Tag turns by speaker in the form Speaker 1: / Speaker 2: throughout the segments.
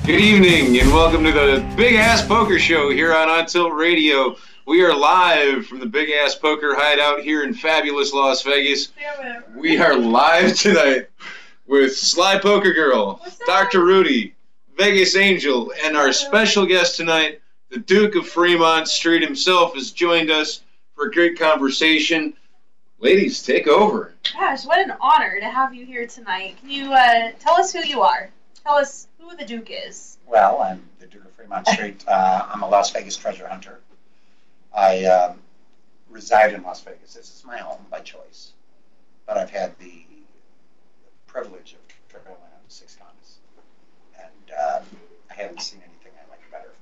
Speaker 1: Good evening and welcome to the Big Ass Poker Show here on On Tilt Radio. We are live from the Big Ass Poker Hideout here in fabulous Las Vegas. We are live tonight with Sly Poker Girl, Dr. Rudy, Vegas Angel, and our special guest tonight, the Duke of Fremont Street himself, has joined us for a great conversation. Ladies, take over.
Speaker 2: Gosh, what an honor to have you here tonight. Can you tell us who you are? Tell us who the Duke is.
Speaker 3: Well, I'm the Duke of Fremont Street. I'm a Las Vegas treasure hunter. I reside in Las Vegas. This is my home by choice. But I've had the privilege of traveling on 6 continents. And I haven't seen anything I like better.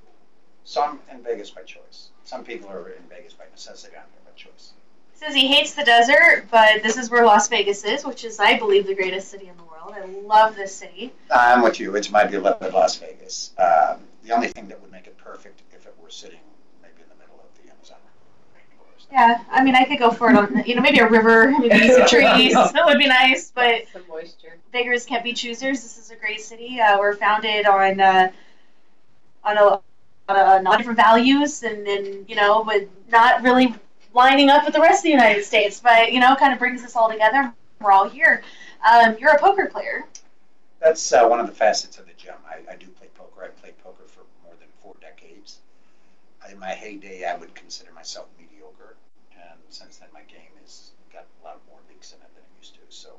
Speaker 3: So I'm in Vegas by choice. Some people are in Vegas by necessity. I'm here by choice.
Speaker 2: Says he hates the desert, but this is where Las Vegas is, which is, I believe, the greatest city in the world. I love this city.
Speaker 3: I'm with you. It's my beloved Las Vegas. The only thing that would make it perfect if it were sitting maybe in the middle of the Amazon rainforest.
Speaker 2: Yeah, I mean, I could go for it on, maybe a river, maybe some trees. That would be nice, but
Speaker 4: some moisture.
Speaker 2: Beggars can't be choosers. This is a great city. We're founded on a lot of different values, and but not really lining up with the rest of the United States, but kind of brings us all together. We're all here. You're a poker player.
Speaker 3: That's one of the facets of the gem. I do play poker. I've played poker for more than 4 decades. In my heyday, I would consider myself mediocre, and since then my game has got a lot more leaks in it than it used to. So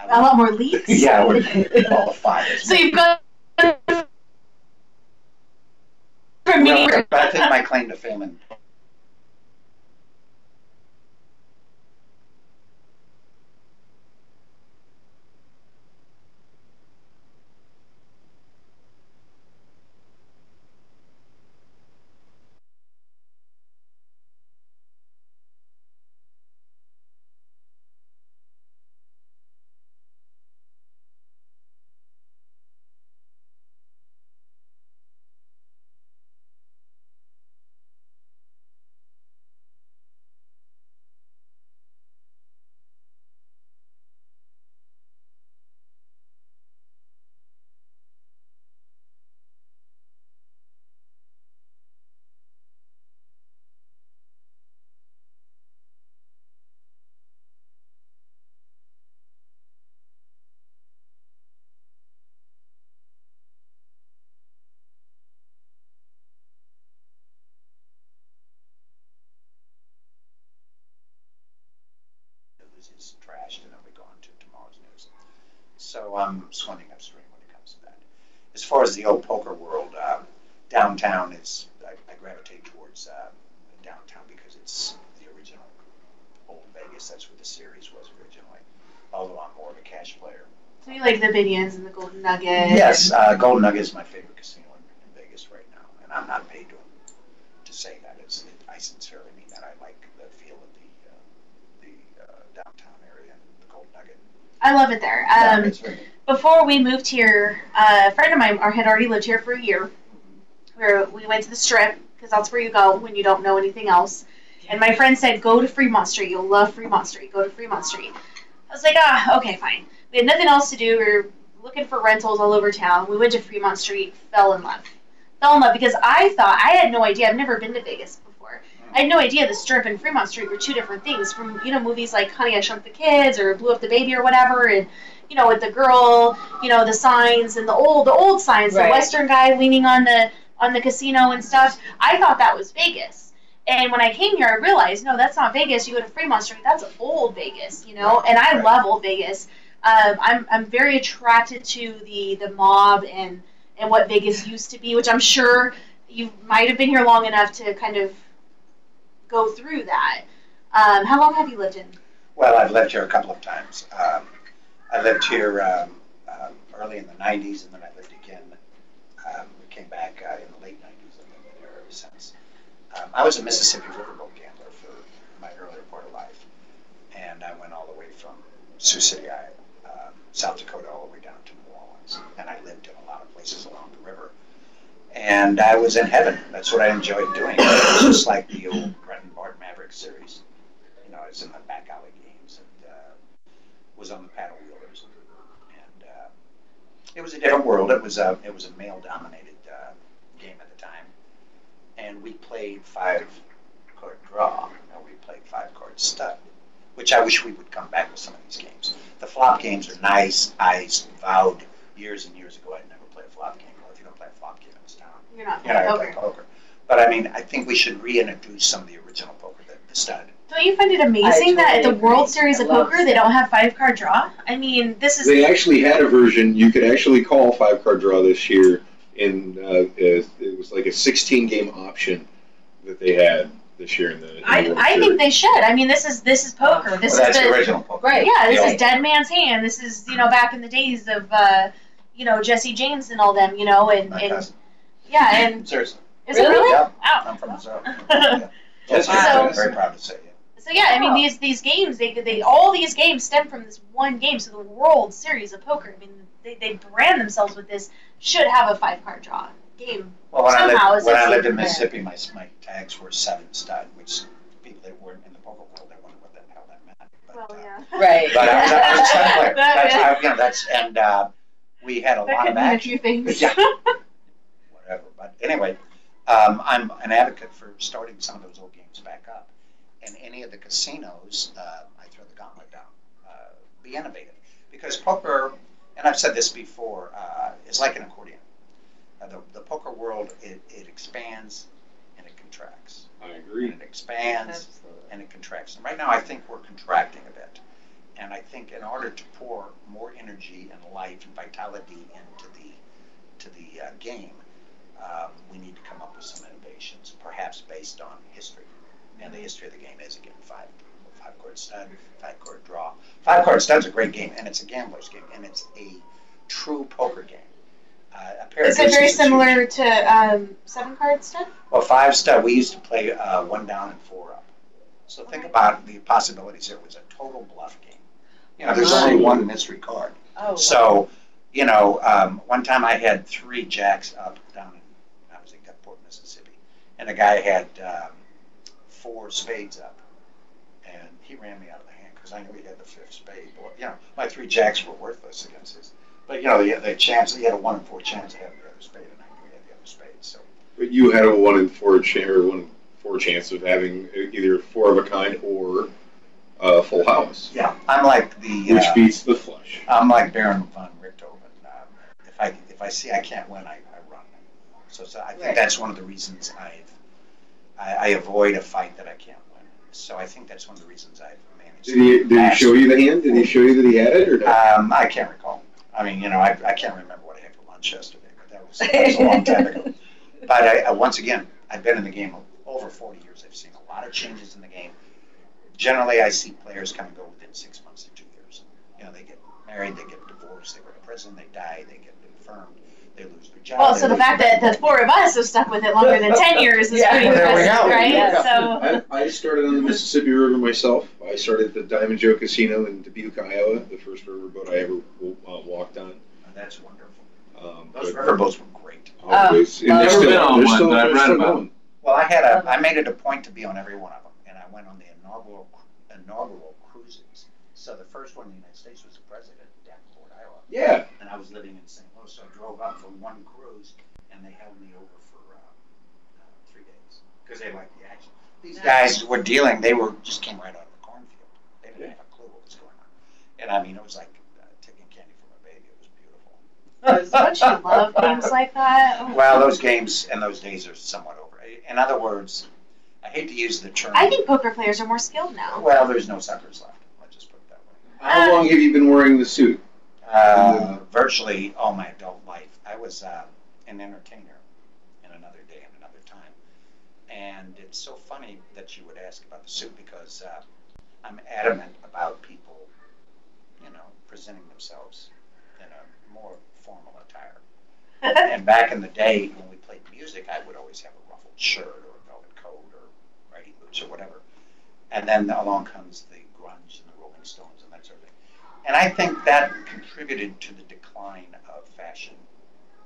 Speaker 2: A lot more leaks?
Speaker 3: Yeah, I would qualify as
Speaker 2: So you've got from
Speaker 3: well, I think my claim to fame and news is trashed and then we go on to tomorrow's news. So I'm swimming upstream when it comes to that. As far as the old poker world, downtown is, I gravitate towards downtown because it's the original old Vegas. That's where the series was originally, although I'm more of a cash player.
Speaker 2: So you like the Binions and the Golden Nugget?
Speaker 3: Yes, Golden Nugget is my favorite casino in Vegas right now, and I'm not paid to say that. I sincerely mean that. I like the feel of the downtown area and the Golden Nugget.
Speaker 2: I love it there. Before we moved here, a friend of mine had already lived here for a year. We went to the Strip, because that's where you go when you don't know anything else. And my friend said, go to Fremont Street. You'll love Fremont Street. Go to Fremont Street. I was like, okay, fine. We had nothing else to do. We were looking for rentals all over town. We went to Fremont Street, fell in love. Fell in love because I had no idea. I've never been to Vegas before. I had no idea the Strip and Fremont Street were 2 different things from, movies like Honey, I Shrunk the Kids or Blew Up the Baby or whatever. And, with the girl, the signs and the old signs, right. The Western guy leaning on the casino and stuff. I thought that was Vegas. And when I came here, I realized, no, that's not Vegas. You go to Fremont Street, that's old Vegas, and I love old Vegas. I'm very attracted to the mob and what Vegas used to be, which I'm sure you might have been here long enough to kind of go through that. How long have you lived in?
Speaker 3: Well, I've lived here a couple of times. I lived here early in the 90s, and then I lived again. We came back in the late 90s, and I've been there ever since. I was a Mississippi Riverboat gambler for my earlier part of life, and I went all the way from Sioux City, South Dakota, all the way down to New Orleans, and I lived in a lot of places along the river. And I was in heaven. That's what I enjoyed doing. It was just like the old Brett and Bart Maverick series. I was in the back alley games and was on the paddle wheelers. And it was a different world. It was a male-dominated game at the time, and we played 5-card draw, and we played 5-card stud, which I wish we would come back with some of these games. The flop games are nice. I vowed years and years ago I'd never play a flop game. Well, if you don't play a flop game in this town,
Speaker 2: You're not
Speaker 3: you're not
Speaker 2: playing
Speaker 3: going to
Speaker 2: poker.
Speaker 3: play poker. But I mean, I think we should reintroduce some of the original poker, the stud.
Speaker 2: Don't you find it amazing that at the
Speaker 4: totally
Speaker 2: World
Speaker 4: agree.
Speaker 2: Series
Speaker 4: I
Speaker 2: of
Speaker 4: love
Speaker 2: Poker they don't have 5-card draw? I mean, this is
Speaker 1: They actually had a version you could actually call 5-card draw this year. It was like a 16-game option that they had this year in the.
Speaker 2: I think they should. I mean, this is poker. This
Speaker 3: Well, that's
Speaker 2: is
Speaker 3: the
Speaker 2: the
Speaker 3: original poker.
Speaker 4: Right.
Speaker 2: yeah. This
Speaker 3: The
Speaker 2: is
Speaker 3: old-
Speaker 2: Dead Man's Hand. This is back in the days of Jesse James and all them.
Speaker 3: My
Speaker 2: And
Speaker 3: cousin.
Speaker 2: yeah, and
Speaker 3: Seriously.
Speaker 2: is it
Speaker 4: Really?
Speaker 2: really?
Speaker 3: Yeah.
Speaker 2: Wow.
Speaker 3: I'm from Missouri. Yeah. Yes,
Speaker 2: So-
Speaker 3: I'm very proud to say it.
Speaker 2: So yeah, I mean these games they all these games stem from this one game. So the World Series of Poker. I mean they brand themselves with this should have a 5-card draw game.
Speaker 3: Well, when
Speaker 2: Somehow,
Speaker 3: I
Speaker 2: it's
Speaker 3: lived, when
Speaker 2: just
Speaker 3: I lived in
Speaker 2: there.
Speaker 3: Mississippi, my tags were 7 stud, which people that weren't in the poker world, they wondered what the hell that meant. But,
Speaker 4: Right.
Speaker 3: But I was a stud player.
Speaker 2: That-
Speaker 3: We had a
Speaker 2: That
Speaker 3: lot
Speaker 2: could
Speaker 3: of
Speaker 2: mean a
Speaker 3: action.
Speaker 2: few things.
Speaker 3: Yeah. Whatever. But anyway, I'm an advocate for starting some of those old games back up. And any of the casinos, I throw the gauntlet down. Be innovative. Because poker, and I've said this before, is like an accordion. The poker world, it expands and it contracts.
Speaker 1: I agree.
Speaker 3: And it expands
Speaker 4: Absolutely.
Speaker 3: and it contracts. And right now I think we're contracting a bit. And I think in order to pour more energy and life and vitality into the game, we need to come up with some innovations, perhaps based on history. And the history of the game is, again, 5-card stud, 5-card draw. 5-card stud's a great game, and it's a gambler's game, and it's a true poker game. A pair of
Speaker 2: Is it very
Speaker 3: deuces is
Speaker 2: similar
Speaker 3: huge.
Speaker 2: to 7-card stud?
Speaker 3: Well, 5 stud, we used to play 1 down and 4 up. So think about the possibilities. It was a total bluff game. There's only one mystery card.
Speaker 4: Oh.
Speaker 3: So, one time I had 3 jacks up down in, I was in Gulfport, Mississippi, and the guy had 4 spades up, and he ran me out of the hand because I knew he had the 5th spade. Well, my 3 jacks were worthless against his. But the chance, he had a 1 in 4 chance of having the other spade, and I knew he had the other spade. So.
Speaker 1: But you had a 1 in 4 chance, or 1 in 4 chance of having either 4 of a kind or a full house.
Speaker 3: Yeah, I'm like the.
Speaker 1: Which beats the flush.
Speaker 3: I'm like Baron von Richthofen. If I see I can't win, I run. So I think
Speaker 4: Right.
Speaker 3: that's one of the reasons I avoid a fight that I can't win. So I think that's one of the reasons I've managed.
Speaker 1: Did he show you the hand? Did he show you that he had it, or not?
Speaker 3: I can't recall. I mean, I can't remember what I had for lunch yesterday, but that was a long time ago. But I once again, I've been in the game over 40 years. I've seen a lot of changes in the game. Generally, I see players come and go within 6 months to 2 years. They get married, they get divorced, they go to prison, they die, they get infirmed, they lose their job.
Speaker 2: Well,
Speaker 3: they
Speaker 2: so the
Speaker 3: lose
Speaker 2: fact
Speaker 3: their-
Speaker 2: that the 4 of us have stuck with it longer than 10 years is
Speaker 4: Yeah.
Speaker 2: pretty
Speaker 3: There we
Speaker 2: impressive,
Speaker 3: go.
Speaker 2: right?
Speaker 4: Yeah.
Speaker 2: So
Speaker 1: I started on the Mississippi River myself. I started at the Diamond Joe Casino in Dubuque, Iowa, the first riverboat I ever walked on.
Speaker 3: That's wonderful.
Speaker 1: But
Speaker 3: Those riverboats were great.
Speaker 1: always, and
Speaker 4: I've
Speaker 1: they're
Speaker 4: never
Speaker 1: still-
Speaker 5: been on
Speaker 1: they're
Speaker 5: one,
Speaker 1: still-
Speaker 5: but I've
Speaker 1: they're
Speaker 5: read
Speaker 1: still
Speaker 5: about
Speaker 1: going.
Speaker 3: Well, I made it a point to be on every one of them, and I went on the inaugural cruises. So the first one in the United States was the president, Davenport, Iowa.
Speaker 1: Yeah.
Speaker 3: And I was living in St. Louis, so I drove up for one cruise, and they held me over for 3 days because they liked the action. These guys were dealing; they just came right out of the cornfield. They didn't have a clue what was going on, and I mean, it was like taking candy from a baby. It was beautiful.
Speaker 2: don't you love games like that? Oh.
Speaker 3: Well, those games and those days are somewhat over. In other words, I hate to use the term.
Speaker 2: I think poker players are more skilled now.
Speaker 3: Well, there's no suckers left. Let's just put it that way.
Speaker 1: How long have you been wearing the suit?
Speaker 3: Virtually all my adult life. I was an entertainer in another day and another time. And it's so funny that you would ask about the suit because I'm adamant about people, presenting themselves in a more formal attire. And back in the day when we played music, I would always have a ruffled shirt or a velvet coat or riding boots or whatever. And then along comes the grunge and the Rolling Stones and that sort of thing. And I think that contributed to the decline of fashion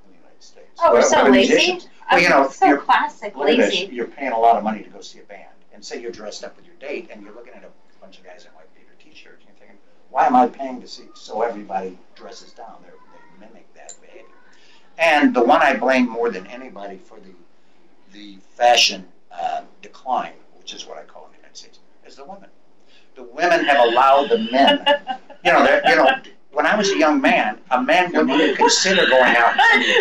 Speaker 3: in the United States.
Speaker 2: Oh, we're so
Speaker 3: Women
Speaker 2: lazy.
Speaker 3: musicians. Well,
Speaker 2: So
Speaker 3: you're,
Speaker 2: classic,
Speaker 3: look at this.
Speaker 2: lazy.
Speaker 3: You're paying a lot of money to go see a band. And say you're dressed up with your date and you're looking at a bunch of guys in white beater t-shirts and you're thinking, why am I paying to see? So everybody dresses down. They mimic that behavior. And the one I blame more than anybody for the fashion decline, which is what I call in the United States, is the women. The women have allowed the men. When I was a young man, a man wouldn't even consider going out.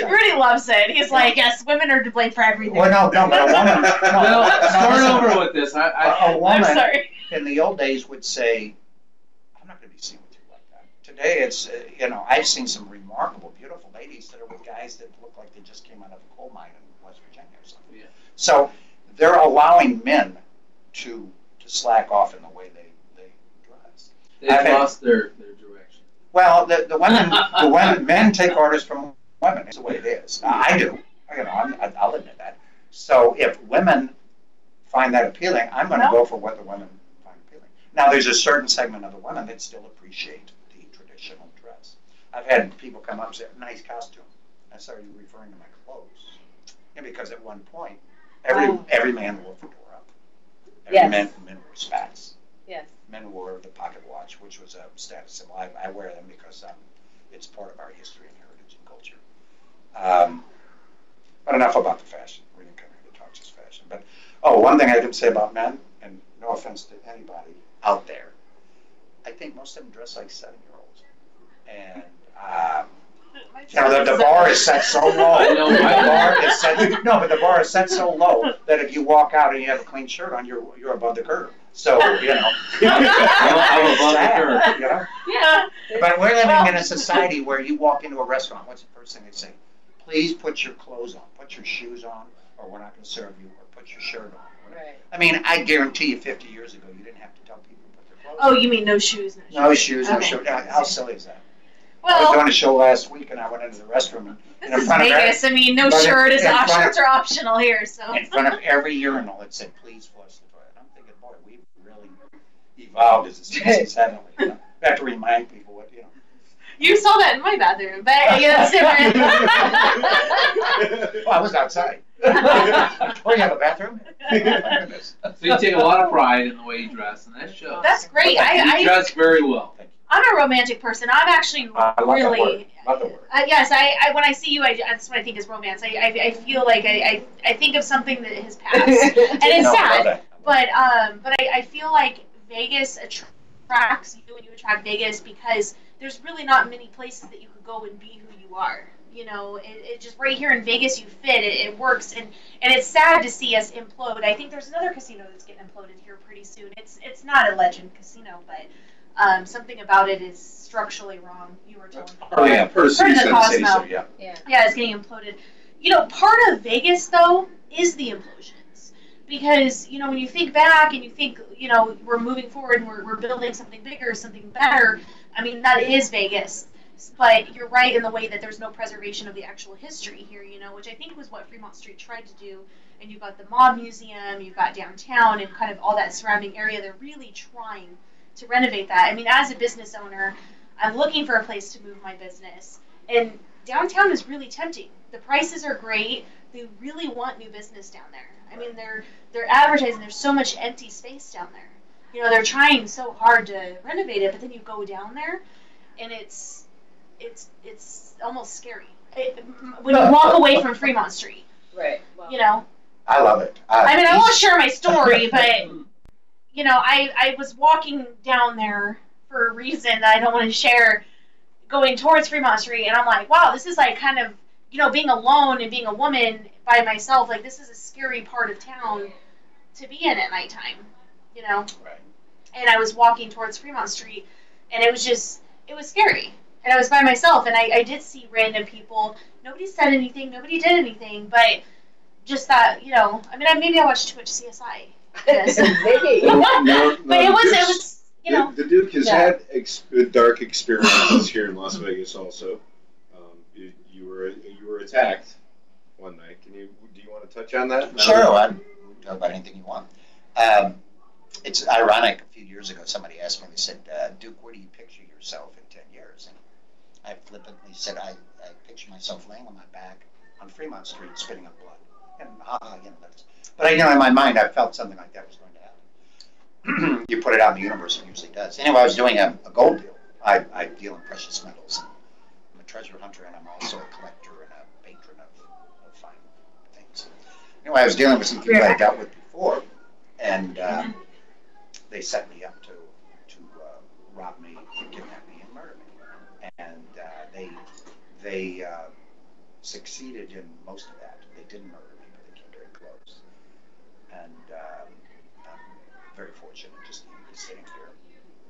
Speaker 2: Rudy loves it. He's like, yes, women are to blame for everything.
Speaker 3: Well, no, but a woman.
Speaker 4: No, start over with this.
Speaker 3: A woman
Speaker 2: I'm sorry.
Speaker 3: in the old days would say, I'm not going to be seen with you like that. Today, it's, I've seen some remarkable, beautiful ladies that are with guys that look like they just came out of a coal mine in West Virginia or something. Yeah. So they're allowing men to slack off in the way they dress.
Speaker 4: They've lost their direction.
Speaker 3: Well, the women, men take orders from women. It's the way it is. I do. I'll admit that. So if women find that appealing, I'm going to go for what the women find appealing. Now, there's a certain segment of the women that still appreciate the traditional dress. I've had people come up and say, nice costume. I said, are you referring to my clothes? And because at one point, every man wore a fedora. Every man wore spats.
Speaker 5: Yes.
Speaker 3: Men wore the pocket watch, which was a status symbol. I wear them because it's part of our history and heritage and culture. But enough about the fashion. We didn't come here to talk just fashion. But one thing I didn't say about men, and no offense to anybody out there, I think most of them dress like 7-year-olds, and the bar is set so low. The bar is set so low that if you walk out and you have a clean shirt on, you're above the curve. So I'm above the curve.
Speaker 2: Yeah.
Speaker 3: But we're living in a society where you walk into a restaurant. What's the first thing they say? Please put your clothes on, put your shoes on, or we're not going to serve you. Or put your shirt on.
Speaker 5: Right.
Speaker 3: I mean, I guarantee you, 50 years ago, you didn't have to tell people to put their clothes
Speaker 2: on.
Speaker 3: Oh,
Speaker 2: you mean no shoes?
Speaker 3: No shoes, no shirt. How silly is that?
Speaker 2: Well,
Speaker 3: I was doing a show last week, and I went into the restroom. And
Speaker 2: this is Vegas. I mean, no shirt is shirts are optional here. So
Speaker 3: in front of every urinal, it said, "Please flush the toilet." I'm thinking, boy, we've really evolved as a species, haven't we? We have to remind people what.
Speaker 2: You saw that in my bathroom, but that's different.
Speaker 3: Well, I was outside. Oh, you have a bathroom?
Speaker 4: So you take a lot of pride in the way you dress, and that shows.
Speaker 2: That's great.
Speaker 4: You dress very well.
Speaker 2: I'm a romantic person. I'm actually really.
Speaker 3: Love the word.
Speaker 2: Yes, I when I see you, that's what I think is romance. I feel like I think of something that has passed, and it's sad. But I feel like Vegas attracts you, and you attract Vegas because there's really not many places that you could go and be who you are. It just right here in Vegas you fit. It works, and it's sad to see us implode. I think there's another casino that's getting imploded here pretty soon. It's not a Legend casino, but. Something about it is structurally wrong. You were telling me.
Speaker 1: Oh yeah, Percy said so. Yeah,
Speaker 2: it's getting imploded. Part of Vegas though is the implosions, because when you think back and you think we're moving forward and we're building something bigger, something better. I mean that is Vegas, but you're right in the way that there's no preservation of the actual history here. Which I think was what Fremont Street tried to do. And you've got the Mob Museum, you've got downtown, and kind of all that surrounding area. They're really trying to renovate that. I mean, as a business owner, I'm looking for a place to move my business. And downtown is really tempting. The prices are great. They really want new business down there. I mean, they're advertising. There's so much empty space down there. They're trying so hard to renovate it, but then you go down there, and it's almost scary. When you walk away from Fremont Street.
Speaker 5: Right. Well,
Speaker 3: I love it.
Speaker 2: I mean, I won't share my story, but... I was walking down there for a reason that I don't want to share, going towards Fremont Street, and I'm like, wow, this is like kind of, being alone and being a woman by myself, like this is a scary part of town to be in at nighttime,
Speaker 3: Right.
Speaker 2: And I was walking towards Fremont Street, and it was scary. And I was by myself, and I did see random people. Nobody said anything, nobody did anything, but just that, I mean, maybe I watched too much CSI. Yes. But it was
Speaker 1: The Duke has had dark experiences here in Las Vegas. Also, you were attacked one night. Do you want to touch on that?
Speaker 3: Sure, I can talk about anything you want. It's ironic. A few years ago, somebody asked me. They said, "Duke, where do you picture yourself in 10 years?" And I flippantly said, "I picture myself laying on my back on Fremont Street, spitting up blood." And that's. But in my mind, I felt something like that was going to happen. You put it out in the universe, it usually does. Anyway, I was doing a gold deal. I deal in precious metals. I'm a treasure hunter, and I'm also a collector and a patron of fine things. Anyway, I was dealing with some people I dealt with before, and they set me up to rob me, kidnap me, and murder me. And they succeeded in most of that. They didn't murder me, but they came very close. And I'm very fortunate just to be sitting here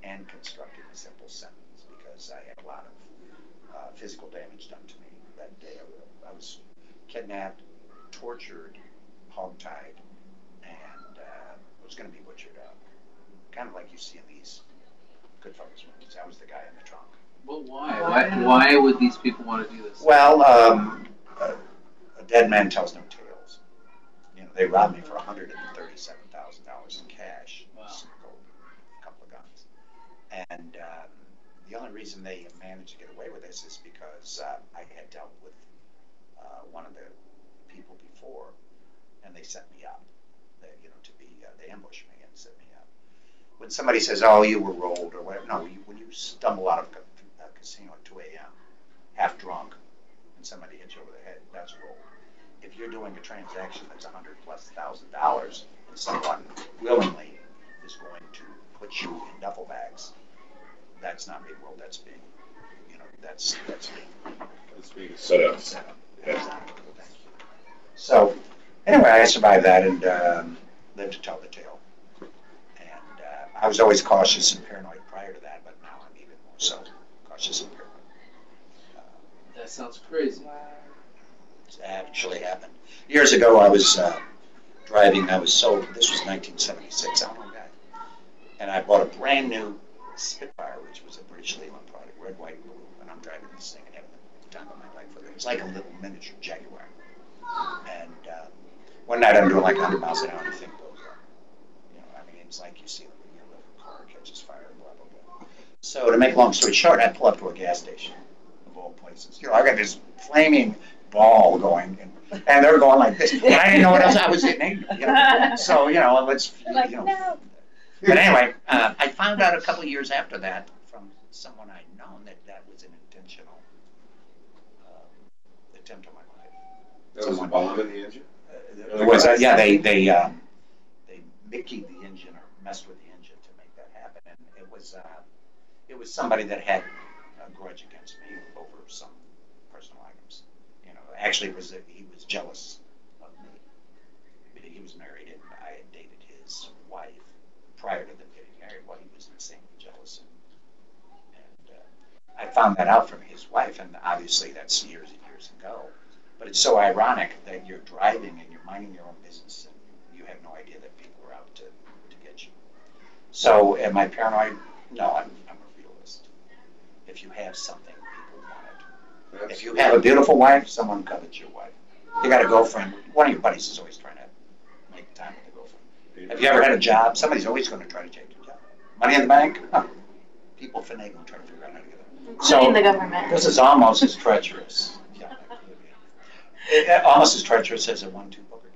Speaker 3: and constructing a simple sentence because I had a lot of physical damage done to me that day. I was kidnapped, tortured, hogtied, and was going to be butchered up. Kind of like you see in these Goodfellas movies. I was the guy in the trunk.
Speaker 4: Well, why? Why would these people want to do this?
Speaker 3: Well, a dead man tells no tales. You know, they robbed me for $137,000 in cash,
Speaker 4: Wow.
Speaker 3: some gold, a couple of guns, and the only reason they managed to get away with this is because I had dealt with one of the people before, and they set me up. They ambushed me and set me up. When somebody says, "Oh, you were rolled" or whatever, no, when you stumble out of a casino at 2 a.m., half drunk, and somebody hits you over the head, that's rolled. If you're doing a transaction that's $100,000+, and someone willingly is going to put you in duffel bags, that's not being rolled. That's being, that's
Speaker 1: being set up.
Speaker 3: Set up. Yeah. So, anyway, I survived that and lived to tell the tale. And I was always cautious and paranoid prior to that, but now I'm even more so cautious and paranoid.
Speaker 4: That sounds crazy.
Speaker 3: It's actually happened. Years ago, I was driving. This was 1976. I'm a guy. And I bought a brand new Spitfire, which was a British Leyland product, red, white, blue. And I'm driving this thing and having the time of my life with it. It was like a little miniature Jaguar. And one night I'm doing like 100 miles an hour and the thing goes up. It's like you see a car catches fire, blah, blah, blah. So to make a long story short, I pull up to a gas station, of all places. I got this flaming ball going, and they're going like this. And I didn't know what else I was hitting. So, let's,
Speaker 2: no.
Speaker 3: But anyway, I found out a couple of years after that from someone I'd known that was an intentional attempt on my life.
Speaker 1: That was a bomb in the engine?
Speaker 3: There was, they Mickeyed the engine or messed with the engine to make that happen, and it was somebody that had a grudge against me over some personal items. Actually, he was jealous of me. He was married, and I had dated his wife prior to them getting married. Well, he was insanely jealous, and I found that out from his wife, and obviously that's years and years ago. But it's so ironic that you're driving and you're minding your own business, and you have no idea that people are out to get you. So, am I paranoid? No, I'm a realist. If you have something, people want it.
Speaker 1: Absolutely.
Speaker 3: If you have a beautiful wife, someone covets your wife. You got a girlfriend. One of your buddies is always trying to make time with a girlfriend. Have you ever had a job? Somebody's always going to try to take your job. Money in the bank? Huh. People finagle and try to figure out how to get it.
Speaker 2: Including the government.
Speaker 3: This is almost as treacherous. Almost as treacherous as a 1-2 poker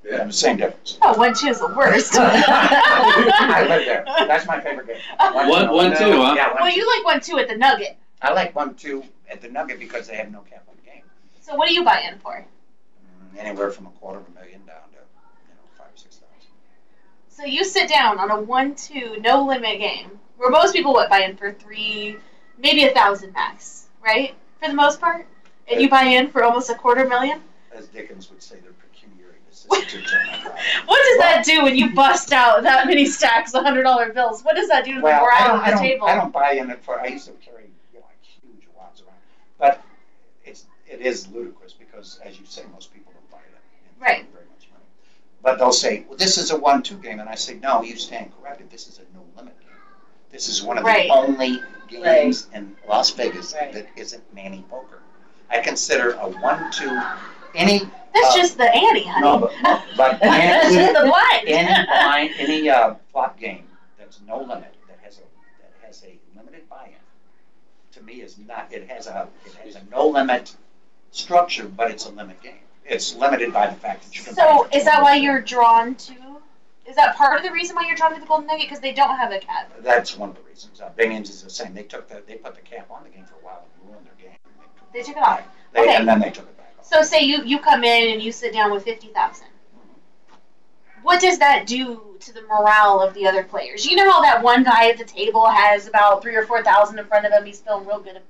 Speaker 3: game.
Speaker 1: Yeah.
Speaker 3: Same difference.
Speaker 2: Oh, 1-2 is the worst.
Speaker 3: I live there. That's my favorite game.
Speaker 4: 1-2, huh?
Speaker 3: Yeah,
Speaker 2: Well, you like 1-2 at the Nugget.
Speaker 3: I like 1-2 at the Nugget because they have no cap on the game.
Speaker 2: So what do you buy in for?
Speaker 3: Anywhere from $250,000 down to, 5,000 or 6,000.
Speaker 2: So you sit down on a 1-2 no limit game where most people buy in for 3, maybe 1,000 max, right? For the most part, and you buy in for almost $250,000.
Speaker 3: As Dickens would say, they're pecuniary vicissitudes on my problem.
Speaker 2: What does that do when you bust out that many stacks of $100 bills? What does that do to the morale of the table?
Speaker 3: I don't buy in it for. I used to carry huge wads around, but it is ludicrous because, as you say, most people don't buy it.
Speaker 2: Right.
Speaker 3: Very much money. But they'll say, well, this is a 1-2 game, and I say, no, you stand corrected. This is a no limit game. This is one of the only games in Las Vegas that isn't Manny poker. I consider a 1-2 any.
Speaker 2: That's just the ante, honey.
Speaker 3: No, but
Speaker 2: That's just the blind.
Speaker 3: any flop game that's no limit that has a limited buy-in to me is not. It has a no limit structure, but it's a limit game. It's limited by the fact that you can.
Speaker 2: So is that why you're drawn to? Is that part of the reason why you're drawn to the Golden Nugget? Because they don't have a cap.
Speaker 3: That's one of the reasons. Bingham's is the same. They put the cap on the game for a while and ruined their game.
Speaker 2: They took it off.
Speaker 3: Okay. And then they took it back off.
Speaker 2: So say you come in and you sit down with 50,000. What does that do to the morale of the other players? You know how that one guy at the table has about 3,000 or 4,000 in front of him. He's feeling real good,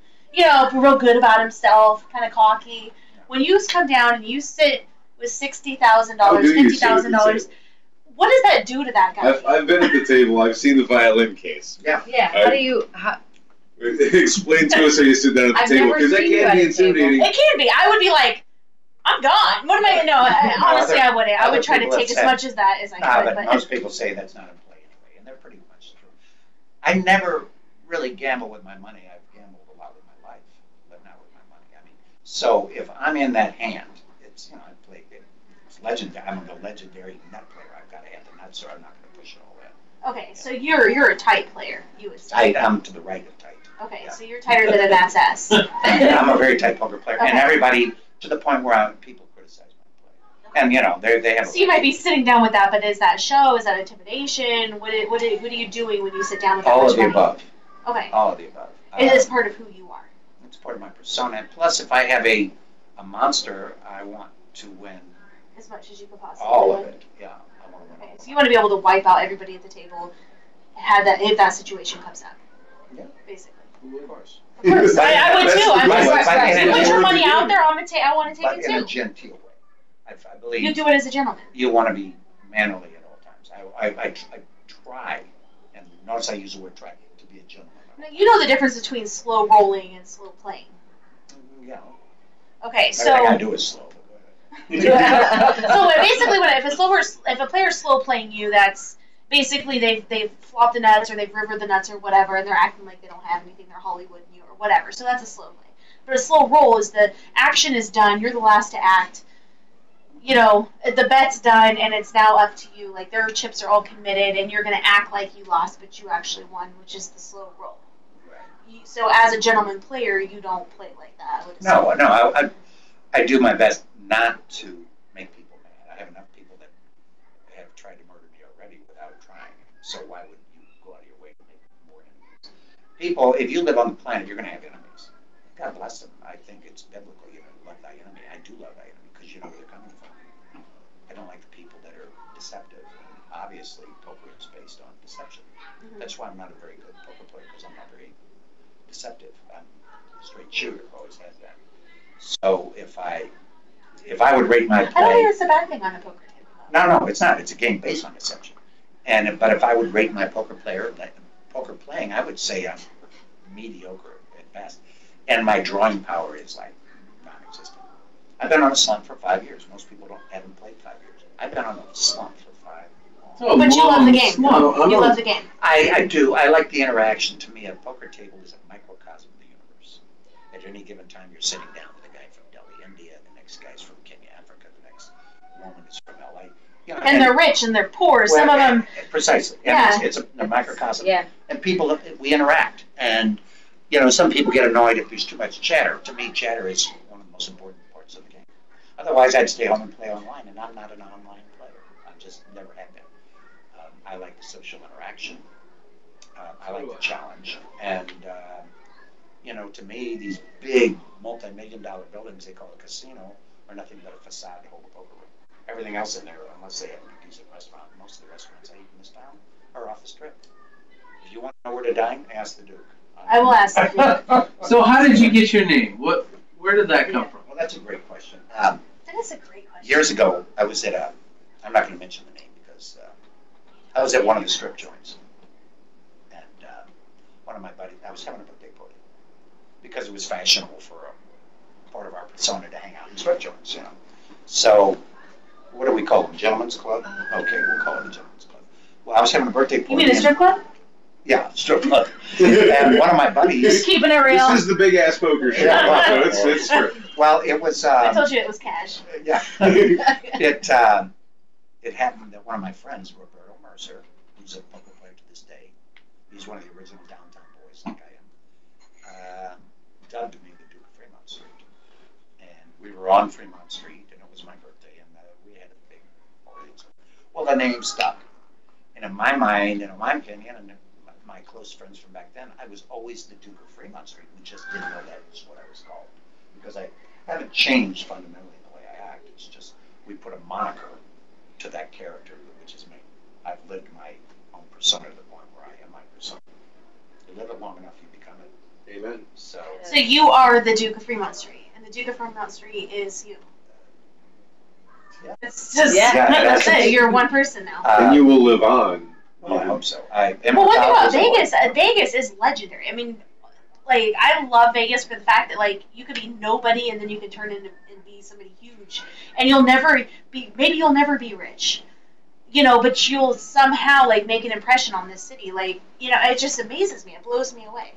Speaker 2: real good about himself, kind of cocky. When you come down and you sit with $60,000, $50,000, what does that do to that guy?
Speaker 1: I've been at the table. I've seen the violin case.
Speaker 5: Yeah. How do you?
Speaker 1: Explain to us how you sit down at the table, because that can be intimidating.
Speaker 2: It can be. I would be like, I'm gone. What am I? No, honestly, I wouldn't. I would try to take as much as that as I could.
Speaker 3: But most people say that's not in play anyway, and they're pretty much true. I never really gamble with my money. I've gambled a lot with my life, but not with my money. I mean, so if I'm in that hand, it's I play. It's legendary. I'm a legendary nut player. I've got to have the nuts, or I'm not going to push it all in.
Speaker 2: Okay, so you're a tight player. You would say.
Speaker 3: Tight. I'm to the right of tight.
Speaker 2: Okay, so you're tighter than an ass.
Speaker 3: I'm a very tight poker player, and everybody. To the point where people criticize my play, and they have.
Speaker 2: So you might be sitting down with that, but is that show? Is that intimidation? What are you doing when you sit down with that?
Speaker 3: All of the above.
Speaker 2: Okay.
Speaker 3: All of the above.
Speaker 2: It is part of who you are.
Speaker 3: It's part of my persona. Plus, if I have a monster, I want to win.
Speaker 2: As much as you could possibly.
Speaker 3: All of it. Yeah, I want to win.
Speaker 2: Okay, so you want to be able to wipe out everybody at the table, if that situation comes up.
Speaker 3: Yeah.
Speaker 2: Basically.
Speaker 3: Of course.
Speaker 2: I would too. You put your money out there on the table. I want to take it too.
Speaker 3: In a genteel way. I believe.
Speaker 2: You do it as a gentleman.
Speaker 3: You want to be mannerly at all times. I try, and notice I use the word try, to be a gentleman.
Speaker 2: Now, you know the difference between slow rolling and slow playing.
Speaker 3: Yeah.
Speaker 2: Okay, so.
Speaker 3: Everything I do is slow.
Speaker 2: So basically, if a player's slow playing you, that's basically they've flopped the nuts or they've rivered the nuts or whatever, and they're acting like they don't have anything. They're Hollywood you or whatever. So that's a slow play. But a slow roll is the action is done. You're the last to act. The bet's done, and it's now up to you. Like their chips are all committed, and you're gonna act like you lost, but you actually won, which is the slow roll. Right. So as a gentleman player, you don't play like that.
Speaker 3: No. I do my best not to make people mad. I have enough people that have tried to murder me already without trying. So why would you go out of your way to make more enemies? People, if you live on the planet, you're going to have enemies. God bless them. I think it's biblical. Love thy enemy. I do love thy enemy because you know where they're coming from. I don't like the people that are deceptive. And obviously, poker is based on deception. Mm-hmm. That's why I'm not a very good poker player, because I'm not very deceptive. I'm a straight shooter. Always has that. So if I would rate my play,
Speaker 2: I don't think that's a bad thing on a poker table.
Speaker 3: No, it's not. It's a game based on deception. But if I would rate my poker playing, I would say I'm mediocre at best, and my drawing power is like non-existent. I've been on a slump for 5 years. Most people haven't played 5 years. I've been on a slump for 5.
Speaker 2: But you love the game. You love the game.
Speaker 3: I do. I like the interaction. To me, a poker table is a microcosm of the universe. At any given time, you're sitting down with a guy from Delhi, India. The next guy's from Kenya, Africa. The next woman is from LA.
Speaker 2: And they're rich and they're poor. Some of them.
Speaker 3: Precisely.
Speaker 2: Yeah.
Speaker 3: It's a microcosm.
Speaker 5: Yeah.
Speaker 3: And people, we interact. And, some people get annoyed if there's too much chatter. To me, chatter is one of the most important parts of the game. Otherwise, I'd stay home and play online. And I'm not an online player. I just never have been. I like the social interaction. I like the challenge. And, to me, these big multi-million-dollar buildings they call a casino are nothing but a facade to hold a poker room. Everything else in there, unless they have a decent restaurant, most of the restaurants I eat in this town are off the strip. If you want to know where to dine, ask the Duke.
Speaker 2: I will ask the Duke.
Speaker 4: So how did you get your name? Where did that come from?
Speaker 3: Well, that's a great question.
Speaker 2: That is a great question.
Speaker 3: Years ago, I was at I'm not going to mention the name because I was at one of the strip joints. And one of my buddies, I was having a birthday party because it was fashionable for a part of our persona to hang out in strip joints, So, what do we call them? Gentlemen's club? Okay, we'll call it a gentlemen's club. Well, I was having a birthday party.
Speaker 2: You mean a strip club?
Speaker 3: Yeah, strip club. And one of my buddies.
Speaker 2: Just keeping it real.
Speaker 1: This is the Big Ass Poker Show. So it's strip.
Speaker 3: Well, it was.
Speaker 2: I told you it was cash.
Speaker 3: Yeah. It happened that one of my friends, Roberto Mercer, who's a poker player to this day, he's one of the original downtown boys, like I am, dubbed me the Duke of Fremont Street. And we were on Fremont Street, and it was my birthday, and we had a big party. Well, the name stuck. And in my mind, and in my opinion, and my close friends from back then, I was always the Duke of Fremont Street. We just didn't know that was what I was called. because I haven't changed fundamentally the way I act. It's just we put a moniker to that character, which is me. I've lived my own persona to the point where I am my persona. You live it long enough, you become it.
Speaker 1: Amen.
Speaker 3: So
Speaker 2: you are the Duke of Fremont Street, and the Duke of Fremont Street is you.
Speaker 3: Yeah.
Speaker 2: It's just,
Speaker 3: that's
Speaker 2: it. You're one person now.
Speaker 1: And you will live on.
Speaker 3: Well, I hope so.
Speaker 2: Well, one thing about Vegas, Vegas is legendary. I mean, like, I love Vegas for the fact that, like, you could be nobody and then you can turn into and be somebody huge. And you'll never be rich. You know, but you'll somehow, like, make an impression on this city. Like, you know, it just amazes me. It blows me away.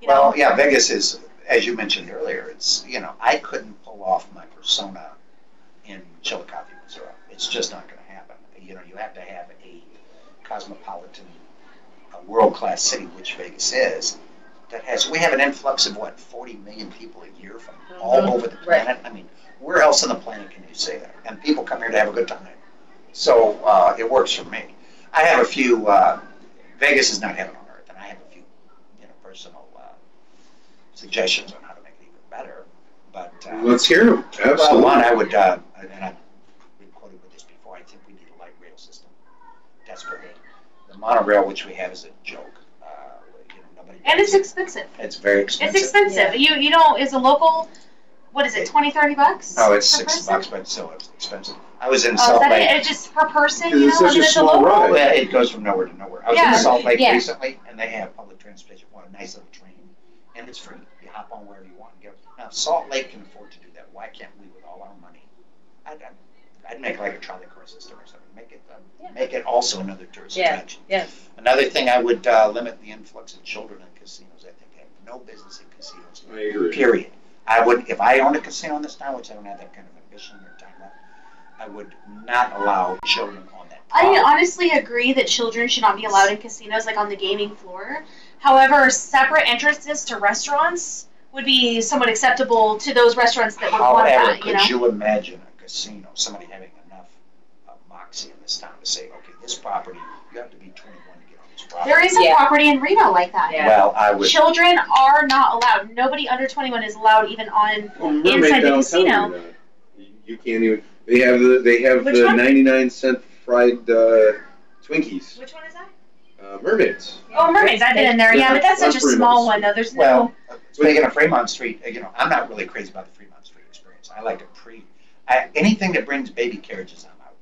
Speaker 2: You know?
Speaker 3: Well, yeah, Vegas is, as you mentioned earlier, it's, you know, I couldn't pull off my persona in Chillicothe, Missouri. It's just not going to happen. You know, you have to have a cosmopolitan, a world-class city, which Vegas is, that has, we have an influx of, what, 40 million people a year from all over the planet? I mean, where else on the planet can you say that? And people come here to have a good time. So it works for me. I have a few, Vegas is not heaven on earth, and I have a few, you know, personal suggestions on how to make it even better. But
Speaker 1: let's hear them. Absolutely.
Speaker 3: Well, one, I would, and I've been quoted with this before, I think we need a light rail system desperately. The monorail, which we have, is a joke. You know, nobody
Speaker 2: and it's expensive.
Speaker 3: It's very expensive.
Speaker 2: It's expensive. Yeah. You know, as a local, what is it, 20, 30 bucks?
Speaker 3: No, it's
Speaker 2: per
Speaker 3: $6, but still it's expensive. I was in
Speaker 2: Oh,
Speaker 3: Salt
Speaker 2: is that
Speaker 3: Lake.
Speaker 2: it? Just per person,
Speaker 1: Because
Speaker 2: you
Speaker 1: it's
Speaker 2: know,
Speaker 1: such a
Speaker 2: and it's a
Speaker 1: small
Speaker 2: local.
Speaker 1: ride.
Speaker 3: Well, it goes from nowhere to nowhere. I was
Speaker 2: Yeah.
Speaker 3: in Salt Lake
Speaker 2: Yeah.
Speaker 3: recently, and they have public transportation. Well, a nice little train, and it's free. You hop on wherever you want and go. Now, Salt Lake can afford to do that. Why can't we, with all our money? I'd make like a trolley car system or something. Make it also another tourist attraction.
Speaker 5: Yeah.
Speaker 3: Another thing, I would limit the influx of children in casinos. I think they have no business in casinos.
Speaker 1: I agree.
Speaker 3: Period. I would, if I owned a casino in this town, which I don't have that kind of ambition or time left, I would not allow children on that.
Speaker 2: I honestly agree that children should not be allowed in casinos, like on the gaming floor. However, separate entrances to restaurants would be somewhat acceptable to those restaurants that would want
Speaker 3: However,
Speaker 2: that, you know?
Speaker 3: could you imagine a casino, somebody having enough moxie in this town to say, okay, this property, you have to be 21 to get on this property?
Speaker 2: There is a property in Reno like that.
Speaker 5: Yeah.
Speaker 3: Well, I would.
Speaker 2: Children are not allowed. Nobody under 21 is allowed even on inside the casino.
Speaker 1: You can't even. They have the
Speaker 2: Which one?
Speaker 1: 99-cent fried Twinkies.
Speaker 2: Which one is that?
Speaker 1: Mermaids.
Speaker 2: Oh, Mermaids. I've been in there. Yeah, but that's such a small one, though. There's
Speaker 3: Well, speaking of Fremont Street, you know, I'm not really crazy about the Fremont Street experience. I like anything that brings baby carriages, I'm out.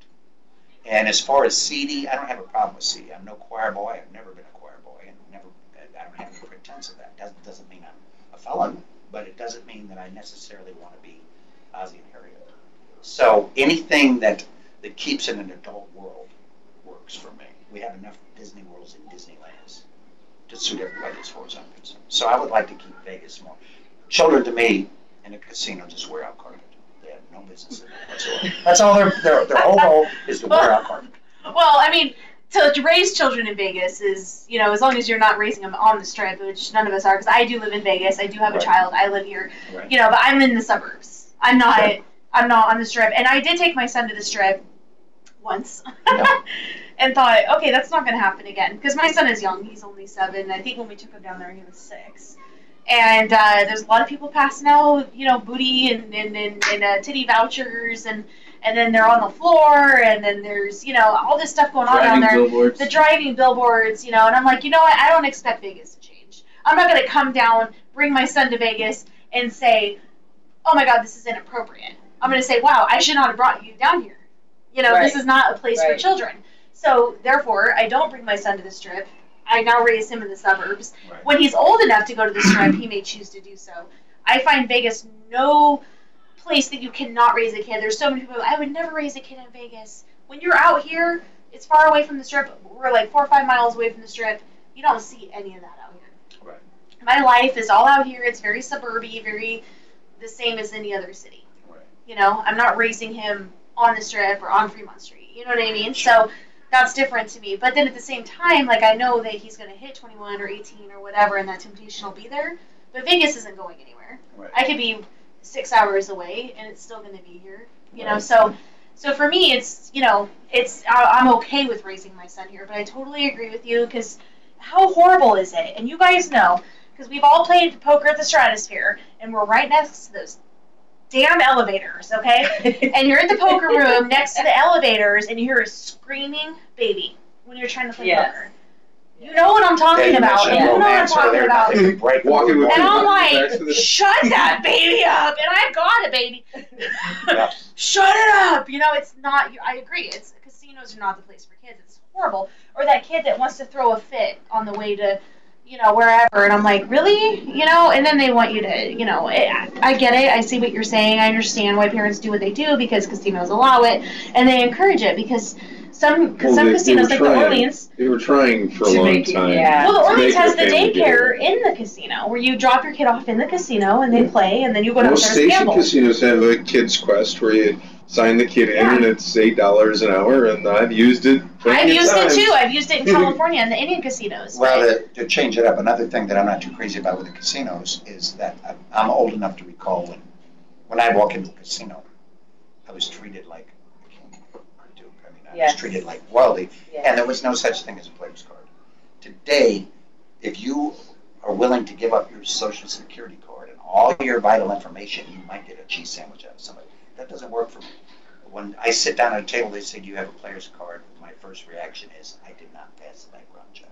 Speaker 3: And as far as seedy, I don't have a problem with seedy. I'm no choir boy. I've never been a choir boy, and I don't have any pretense of that. Doesn't mean I'm a felon, but it doesn't mean that I necessarily want to be Ozzy and Harriet. So anything that keeps in an adult world works for me. We have enough Disney Worlds and Disneylands to suit everybody as far as I'm concerned. So I would like to keep Vegas more. Children, to me, in a casino just wear out carpet. They have no business in it whatsoever. That's all their whole goal is to wear out carpet.
Speaker 2: Well, I mean, to raise children in Vegas is, you know, as long as you're not raising them on the Strip, which none of us are, because I do live in Vegas. I do have a child. I live here.
Speaker 3: Right.
Speaker 2: You know, but I'm in the suburbs. I'm not on the Strip. And I did take my son to the Strip once. And thought, okay, that's not going to happen again. Because my son is young. He's only 7. I think when we took him down there, he was 6. And there's a lot of people passing out, you know, booty and titty vouchers. And then they're on the floor. And then there's, you know, all this stuff going on down there.
Speaker 4: Billboards.
Speaker 2: The driving billboards, you know. And I'm like, you know what? I don't expect Vegas to change. I'm not going to come down, bring my son to Vegas, and say, oh, my God, this is inappropriate. I'm going to say, wow, I should not have brought you down here. You know, this is not a place for children. So, therefore, I don't bring my son to the Strip. I now raise him in the suburbs.
Speaker 3: Right.
Speaker 2: When he's old enough to go to the Strip, he may choose to do so. I find Vegas no place that you cannot raise a kid. There's so many people, I would never raise a kid in Vegas. When you're out here, it's far away from the Strip. We're like 4 or 5 miles away from the Strip. You don't see any of that out here.
Speaker 3: Right.
Speaker 2: My life is all out here. It's very suburby, very the same as any other city.
Speaker 3: Right.
Speaker 2: You know, I'm not raising him on the Strip or on Fremont Street. You know what I mean? So that's different to me. But then at the same time, like, I know that he's going to hit 21 or 18 or whatever, and that temptation will be there. But Vegas isn't going anywhere.
Speaker 3: Right.
Speaker 2: I could be 6 hours away, and it's still going to be here. You know, so for me, it's, you know, I'm okay with raising my son here. But I totally agree with you, because how horrible is it? And you guys know, because we've all played poker at the Stratosphere, and we're right next to those damn elevators, okay? And you're in the poker room next to the elevators, and you hear a screaming baby when you're trying to play poker. You know what I'm talking about. You know what I'm talking about.
Speaker 1: Walking with
Speaker 2: and I'm like, shut that baby up. And I've got a baby. Shut it up. You know, it's not, I agree. Casinos are not the place for kids. It's horrible. Or that kid that wants to throw a fit on the way to, you know, wherever. And I'm like, really? You know, and then they want you to, you know, I get it. I see what you're saying. I understand why parents do what they do because casinos allow it. And they encourage it because some casinos, like the Orleans.
Speaker 1: They were trying for a long time.
Speaker 2: Well, the Orleans has the daycare in the casino where you drop your kid off in the casino and they play and then you go downstairs and gamble.
Speaker 1: Most station casinos have a Kids Quest where you sign the kid in and it's $8 an hour, and I've used it.
Speaker 2: I've used it too. I've used it in California in the Indian casinos.
Speaker 3: Well, to change it up, another thing that I'm not too crazy about with the casinos is that I'm old enough to recall when I walk into a casino, I was treated like a king or a duke. I mean, I was treated like royalty, and there was no such thing as a player's card. Today, if you are willing to give up your social security card and all your vital information, you might get a cheese sandwich out of somebody. That doesn't work for me. When I sit down at a table, they say, do you have a player's card? My first reaction is, I did not pass the background check.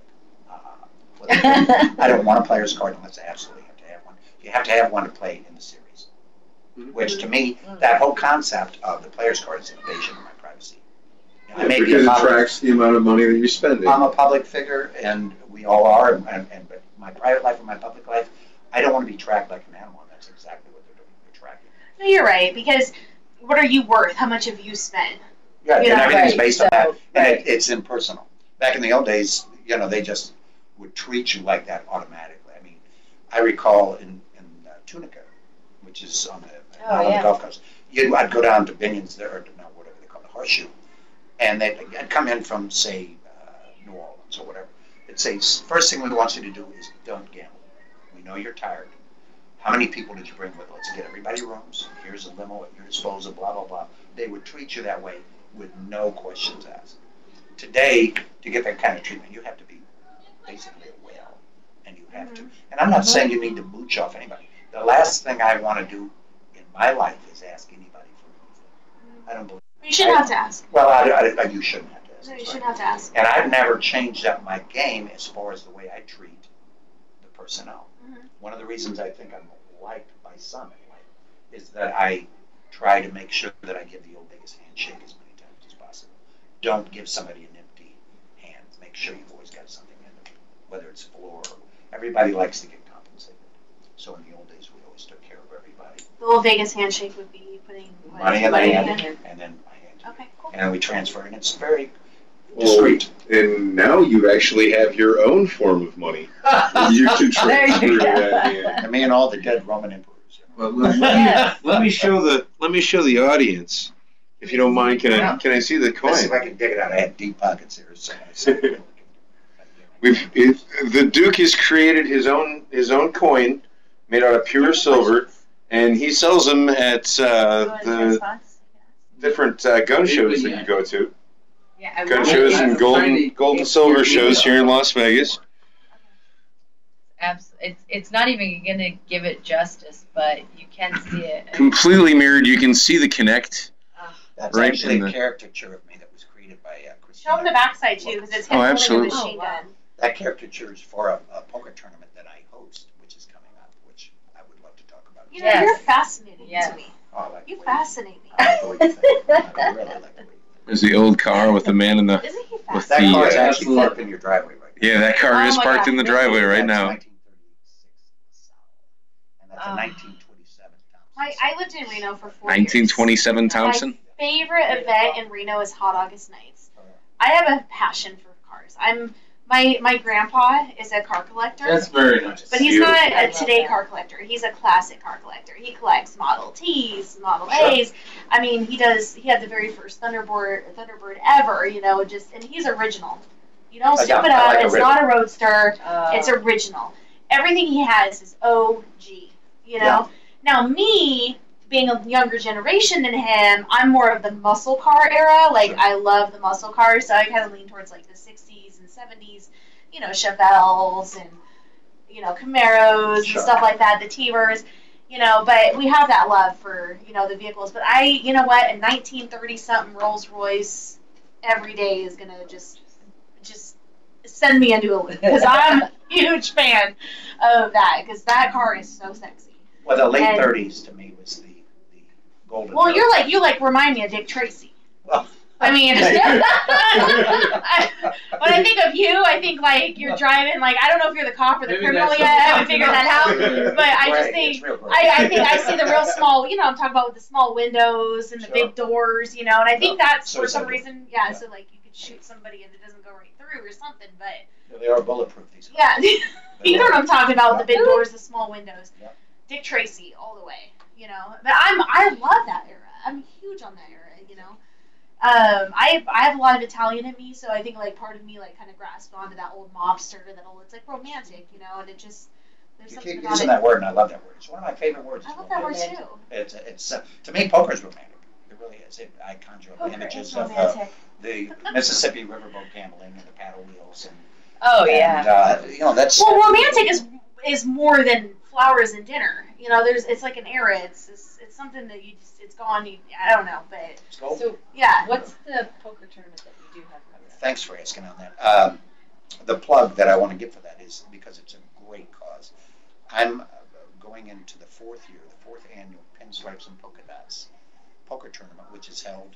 Speaker 3: I don't want a player's card unless I absolutely have to have one. You have to have one to play in the series. Which, to me, that whole concept of the player's card is invasion of my privacy. You know,
Speaker 1: because it tracks the amount of money that you're spending.
Speaker 3: I'm a public figure, and we all are, but my private life and my public life, I don't want to be tracked like an animal, and that's exactly what they're doing. They're tracking.
Speaker 2: No, you're right, because what are you worth? How much have you spent?
Speaker 3: Yeah, and everything's based on that, and it's impersonal. Back in the old days, you know, they just would treat you like that automatically. I mean, I recall in Tunica, which is on the Gulf Coast, I'd go down to Binion's there, or no, whatever they call it, the Horseshoe, and I'd come in from, say, New Orleans or whatever. It'd say, first thing we want you to do is don't gamble. We know you're tired. How many people did you bring with? Let's get everybody rooms. Here's a limo at your disposal, blah, blah, blah. They would treat you that way with no questions asked. Today, to get that kind of treatment, you have to be basically a whale. And you have to. And I'm not saying you need to mooch off anybody. The last thing I want to do in my life is ask anybody for anything. I don't believe it.
Speaker 2: You shouldn't have to ask.
Speaker 3: Well, you shouldn't have to ask.
Speaker 2: No, you shouldn't have to ask.
Speaker 3: And I've never changed up my game as far as the way I treat the personnel. One of the reasons I think I'm liked by some anyway is that I try to make sure that I give the old biggest handshake as many times as possible. Don't give somebody an empty hand. Make sure you've always got something in them, whether it's floor. Everybody likes to get compensated. So in the old days, we always took care of everybody.
Speaker 2: The old Vegas handshake would be putting
Speaker 3: money in the hand, and then my hand.
Speaker 2: Okay, cool.
Speaker 3: And we transfer, and it's very discreet.
Speaker 1: And now you actually have your own form of money. You can transfer that in.
Speaker 3: And me and all the dead Roman emperors.
Speaker 1: Well, let me show the audience, if you don't mind. Can I see the coin?
Speaker 3: Let's see if I can dig it out. I had deep pockets here. So
Speaker 1: the Duke has created his own coin made out of pure silver, and he sells them at the different gun shows that you go to. Gun shows and gold and silver shows here in Las Vegas.
Speaker 5: It's not even going to give it justice, but you can see it.
Speaker 1: Completely mirrored. You can see the connect.
Speaker 3: That's actually a caricature of me that was created by Christina.
Speaker 2: Show him the backside too, because it's him holding a machine gun.
Speaker 3: That caricature is for a poker tournament that I host, which is coming up, which I would love to talk about.
Speaker 2: You know, you're fascinating to me.
Speaker 3: Oh, like
Speaker 2: you fascinate me.
Speaker 3: I really like the way.
Speaker 1: There's the old car with the man in the.
Speaker 2: Isn't he
Speaker 3: with that car is actually parked in your driveway right now.
Speaker 1: Yeah, that car is parked in the driveway right now.
Speaker 3: 1936 and that's a 1927 Thompson.
Speaker 2: I lived in Reno for 4 years.
Speaker 1: 1927 Thompson.
Speaker 2: My favorite event in Reno is Hot August Nights. I have a passion for cars. My grandpa is a car collector.
Speaker 4: That's very nice.
Speaker 2: But he's not a today car collector. He's a classic car collector. He collects Model Ts, Model A's. I mean, he had the very first Thunderbird ever, you know, and he's original. You don't soup it up. It's not a roadster. It's original. Everything he has is OG, you know? Now, me, being a younger generation than him, I'm more of the muscle car era. Like, I love the muscle cars, so I kind of lean towards, like, the 60s and 70s, you know, Chevelles and, you know, Camaros and stuff like that, the T-Birds. You know, but we have that love for, you know, the vehicles. But you know what, a 1930-something Rolls Royce every day is going to just send me into a loop. Because I'm a huge fan of that. Because that car is so sexy.
Speaker 3: Well, the late 30s to me was the golden.
Speaker 2: Well,
Speaker 3: era.
Speaker 2: you remind me of Dick Tracy.
Speaker 3: Well,
Speaker 2: I mean, when I think of you, I think like you're driving. Like I don't know if you're the cop or the
Speaker 4: Maybe
Speaker 2: criminal
Speaker 4: that's
Speaker 2: yet. I
Speaker 4: something.
Speaker 2: haven't figured that out. But I just
Speaker 3: Right,
Speaker 2: think
Speaker 3: it's real great.
Speaker 2: I think I see the real small. You know, I'm talking about with the small windows and the
Speaker 3: Sure.
Speaker 2: big doors. You know, and I think that's
Speaker 3: So
Speaker 2: for
Speaker 3: it's
Speaker 2: some
Speaker 3: like-
Speaker 2: reason. Yeah, so like you could shoot somebody and it doesn't go right through or something. But
Speaker 3: They are bulletproof, these cars.
Speaker 2: yeah, you know what I'm talking about with the big
Speaker 3: Yeah.
Speaker 2: doors, the small windows.
Speaker 3: Yeah.
Speaker 2: Dick Tracy all the way. You know, but I love that era. I'm huge on that era. You know. I have a lot of Italian in me, so I think like part of me like kind of grasped onto that old mobster, that old, it's like romantic, you know, and it just there's
Speaker 3: You
Speaker 2: something
Speaker 3: keep
Speaker 2: about
Speaker 3: using
Speaker 2: it.
Speaker 3: that word, and I love that word. It's one of my favorite words.
Speaker 2: I love that word
Speaker 3: romantic.
Speaker 2: too.
Speaker 3: It's to me, poker's romantic. It really is. I conjure up
Speaker 2: Poker
Speaker 3: images
Speaker 2: is
Speaker 3: of
Speaker 2: romantic.
Speaker 3: the Mississippi riverboat gambling and the paddle wheels and
Speaker 5: Oh, yeah.
Speaker 3: and, you know, that's
Speaker 2: Well, romantic is more than flowers and dinner. You know, it's like an era. It's something that you just it's gone. I don't know, but
Speaker 3: Let's go.
Speaker 5: So,
Speaker 2: yeah.
Speaker 5: what's the poker tournament that you do have coming up?
Speaker 3: Thanks for asking on that. The plug that I want to give for that is because it's a great cause. I'm going into the fourth annual Pinstripes and Polka Dots poker tournament, which is held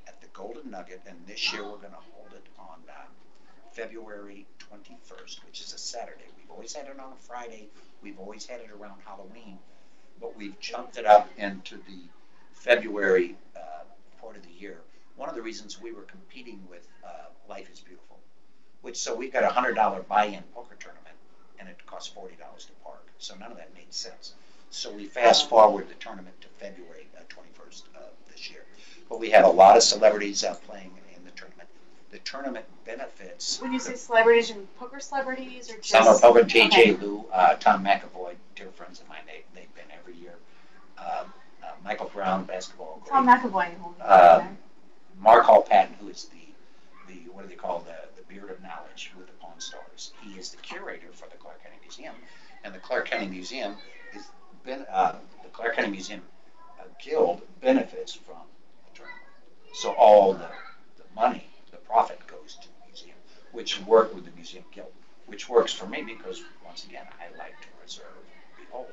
Speaker 3: at the Golden Nugget, and this year we're going to hold it on February 21st, which is a Saturday. We've always had it on a Friday. We've always had it around Halloween, but we've jumped it up into the February part of the year. One of the reasons we were competing with Life is Beautiful, so we've got a $100 buy-in poker tournament, and it costs $40 to park. So none of that made sense. So we fast forward the tournament to February 21st this year. But we have a lot of celebrities playing in the tournament. The tournament benefits.
Speaker 2: When you say celebrities, and poker celebrities, or just
Speaker 3: Some are poker. TJ
Speaker 2: okay.
Speaker 3: Lou, Tom McAvoy, dear friends of mine. They've been every year. Michael Brown, basketball.
Speaker 2: Tom
Speaker 3: Great.
Speaker 2: McAvoy.
Speaker 3: Mark Hall Patton, who is the what do they call the beard of knowledge with the Pawn Stars. He is the curator for the Clark County Museum, and the Clark County Museum the Clark County Museum Guild benefits from the tournament. So all the money, the profit goes to the museum, which work with the Museum Guild, which works for me because once again I like to preserve, behold.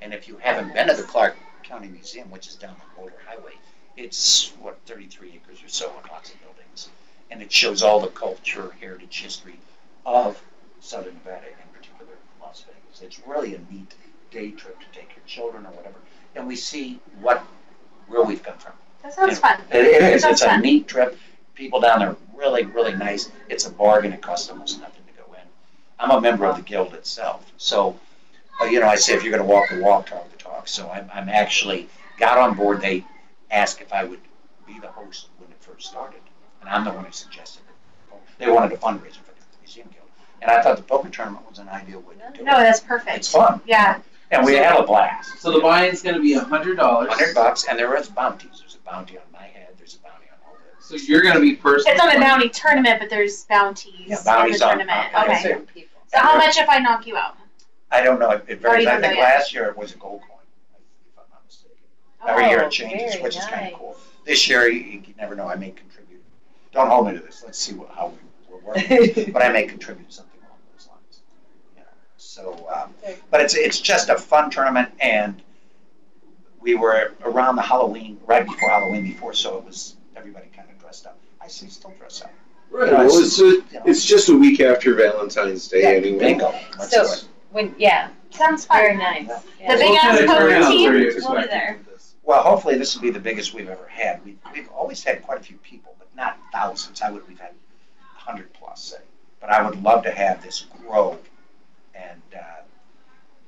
Speaker 3: And if you haven't been to the Clark County Museum, which is down the Boulder Highway, it's 33 acres or so and lots of buildings, and it shows all the culture, heritage, history of Southern Nevada, in particular Las Vegas. It's really a neat day trip to take your children or whatever, and we see where we've come from.
Speaker 2: That sounds fun.
Speaker 3: It is.
Speaker 2: Sounds
Speaker 3: It's a
Speaker 2: fun.
Speaker 3: neat trip. People down there really, really nice. It's a bargain. It costs almost nothing to go in. I'm a member of the guild itself, so I say if you're going to walk the walk, talk the talk. So I'm actually got on board. They asked if I would be the host when it first started, and I'm the one who suggested it. They wanted a fundraiser for the Museum Guild, and I thought the poker tournament was an ideal way to do
Speaker 2: No,
Speaker 3: it.
Speaker 2: that's perfect.
Speaker 3: It's fun.
Speaker 2: Yeah.
Speaker 3: And we have a blast.
Speaker 4: So the buy-in's going to be $100.
Speaker 3: $100, and there is bounties. There's a bounty on my head. There's a bounty on all this.
Speaker 4: So you're going to be first.
Speaker 2: It's not a bounty tournament, but there's bounties
Speaker 3: Yeah,
Speaker 2: in
Speaker 3: bounties
Speaker 2: the
Speaker 3: on-
Speaker 2: tournament.
Speaker 3: on-
Speaker 2: Okay.
Speaker 5: Certain people.
Speaker 2: So how much if I knock you out?
Speaker 3: I don't know. It
Speaker 2: Oh,
Speaker 3: varies.
Speaker 2: you
Speaker 3: I
Speaker 2: don't
Speaker 3: think
Speaker 2: know yet.
Speaker 3: last year it was a gold coin, if I'm not mistaken. Every year
Speaker 5: Oh,
Speaker 3: it changes,
Speaker 5: very
Speaker 3: which is kind
Speaker 5: nice.
Speaker 3: of cool. This year, you never know. I may contribute. Don't hold me to this. Let's see how we're working. But I may contribute something along those lines. So, but it's just a fun tournament, and we were around the Halloween, right before Halloween so it was everybody kind of dressed up. I still dress up.
Speaker 1: Right.
Speaker 3: You know,
Speaker 1: Well,
Speaker 3: it's-
Speaker 1: it's just a week after Valentine's Day anyway.
Speaker 3: Bingo. Let's
Speaker 5: So,
Speaker 3: do it.
Speaker 2: Sounds
Speaker 5: very
Speaker 2: fun.
Speaker 5: nice.
Speaker 3: Yeah.
Speaker 5: Yeah.
Speaker 2: The big
Speaker 4: What
Speaker 2: ass
Speaker 4: kind of
Speaker 2: poker
Speaker 4: turnouts
Speaker 2: team
Speaker 4: are you
Speaker 2: will be
Speaker 4: expecting
Speaker 2: there.
Speaker 4: for this?
Speaker 3: Well, hopefully this will be the biggest we've ever had. We've always had quite a few people, but not thousands. We've had 100 plus, say. But I would love to have this grow, and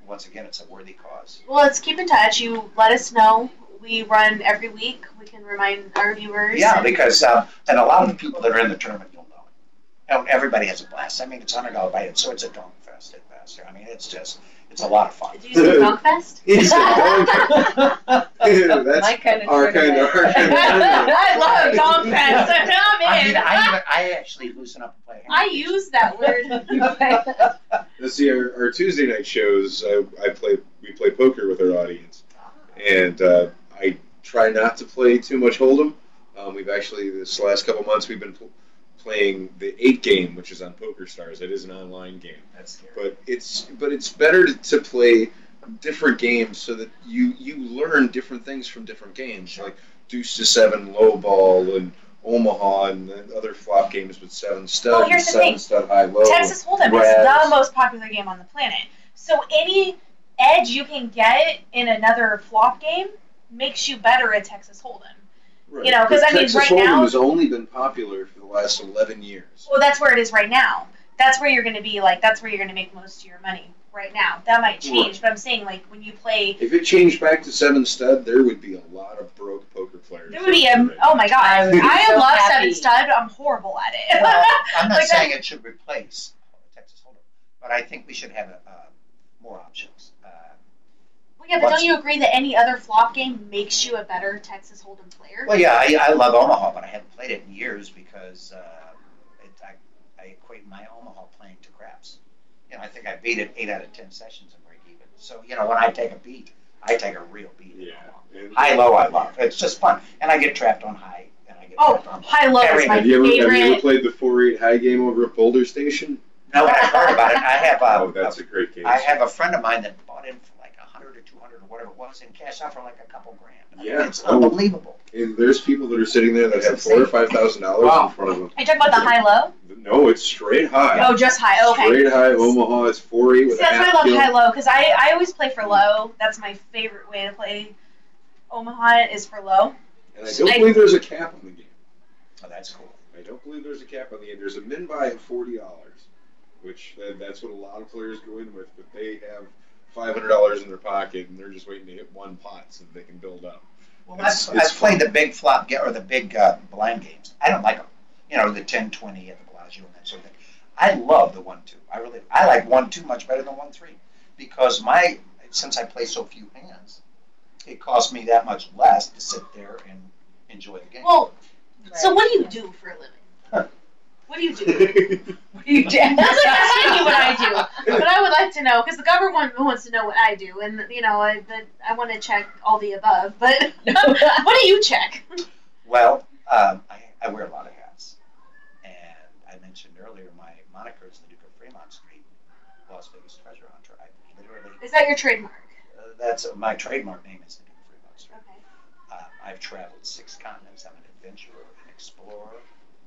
Speaker 3: once again, it's a worthy cause.
Speaker 2: Well, let's keep in touch. You let us know. We run every week. We can remind our viewers.
Speaker 3: Yeah, because and a lot of the people that are in the tournament you'll know. And everybody has a blast. I mean, it's $100 buy-in, so it's a dunk fest at Pastor. I mean, it's a lot of fun.
Speaker 2: Did you say Dunk Fest?
Speaker 1: It's a dog. That's
Speaker 5: My kind of
Speaker 1: our kind of
Speaker 2: I love Dunk Fest. I'm in.
Speaker 3: I actually loosen up and play.
Speaker 2: I use that word.
Speaker 1: Let's see, our Tuesday night shows, I play we play poker with our audience, and I try not to play too much Hold'em. We've actually this last couple months we've been playing the 8 game, which is on PokerStars. It is an online game,
Speaker 3: That's scary.
Speaker 1: but it's better to play different games so that you learn different things from different games, like Deuce to 7, low ball, and Omaha, and the other flop games with 7 stud,
Speaker 2: Well, here's the
Speaker 1: 7
Speaker 2: thing.
Speaker 1: stud high low.
Speaker 2: Texas Hold'em is the most popular game on the planet. So any edge you can get in another flop game makes you better at Texas Hold'em.
Speaker 1: Right.
Speaker 2: You know, because I mean,
Speaker 1: Texas
Speaker 2: right
Speaker 1: Hold'em
Speaker 2: now,
Speaker 1: has only been popular for the last 11 years.
Speaker 2: well, that's where it is right now. That's where you're going to be like. That's where you're going to make most of your money right now. That might change, but I'm saying like when you play,
Speaker 1: If it changed back to 7 stud, there would be a lot of broke poker players.
Speaker 2: there would be
Speaker 1: out there.
Speaker 2: oh my god,
Speaker 5: I would be
Speaker 2: I
Speaker 5: so
Speaker 2: love
Speaker 5: happy.
Speaker 2: 7 stud. I'm horrible at it.
Speaker 3: Well, I'm not
Speaker 2: Like
Speaker 3: saying it should replace Texas Hold'em, but I think we should have more options.
Speaker 2: Well, yeah, but don't you agree that any other flop game makes you a better Texas Hold'em player?
Speaker 3: Well, yeah, I love Omaha, but I haven't played it in years because I equate my Omaha playing to craps. You know, I think I beat it 8 out of 10 sessions and break even. So, you know, when I take a beat, I take a real beat.
Speaker 1: Yeah.
Speaker 3: High low, I love. It's just fun, and I get trapped on high, and I get trapped on
Speaker 2: high low is
Speaker 3: every-
Speaker 2: my
Speaker 1: Have you ever
Speaker 2: favorite.
Speaker 1: played the 4-8 high game over at Boulder Station?
Speaker 3: No, I've heard about it. I have.
Speaker 1: Oh, that's a great game.
Speaker 3: I have a friend of mine that bought in for like 100 or 200 or whatever it was, and cashed out for like a couple grand. I mean,
Speaker 1: Yeah.
Speaker 3: it's unbelievable.
Speaker 1: And there's people that are sitting there that have $4,000 or $5,000
Speaker 4: Wow.
Speaker 1: in front of them.
Speaker 2: Are you talking about the high low?
Speaker 1: No, it's straight high.
Speaker 2: Oh, just high. Okay.
Speaker 1: Straight high. Omaha is 4-8 with
Speaker 2: See,
Speaker 1: a
Speaker 2: that's why I
Speaker 1: half
Speaker 2: love
Speaker 1: kill.
Speaker 2: high low because I always play for low. That's my favorite way to play. Omaha is for low.
Speaker 1: And I don't believe there's a cap on the game.
Speaker 3: Oh, that's cool.
Speaker 1: I don't believe there's a cap on the game. There's a min buy of $40, which that's what a lot of players go in with, but they have $500 in their pocket and they're just waiting to hit one pot so that they can build up.
Speaker 3: Well,
Speaker 1: It's
Speaker 3: I've played
Speaker 1: fun.
Speaker 3: the big flop or the big blind games. I don't like them. You know, the 10-20 at the Bellagio and that sort of thing. I love the 1-2. I like 1-2 much better than 1-3 because since I play so few hands, it costs me that much less to sit there and enjoy the game.
Speaker 2: Well, so what do you do for a living? What do you do?
Speaker 5: What do you do?
Speaker 2: That's like asking you what I do. But I would like to know because the government wants to know what I do, and you know, I want to check all the above. But what do you check?
Speaker 3: Well, I wear a lot of hats. And I mentioned earlier my moniker is the Duke of Fremont Street, Las Vegas treasure hunter. I literally,
Speaker 2: Is that your trademark?
Speaker 3: that's my trademark name is the Duke of Fremont Street.
Speaker 2: Okay.
Speaker 3: I've traveled 6 continents. I'm an adventurer, an explorer,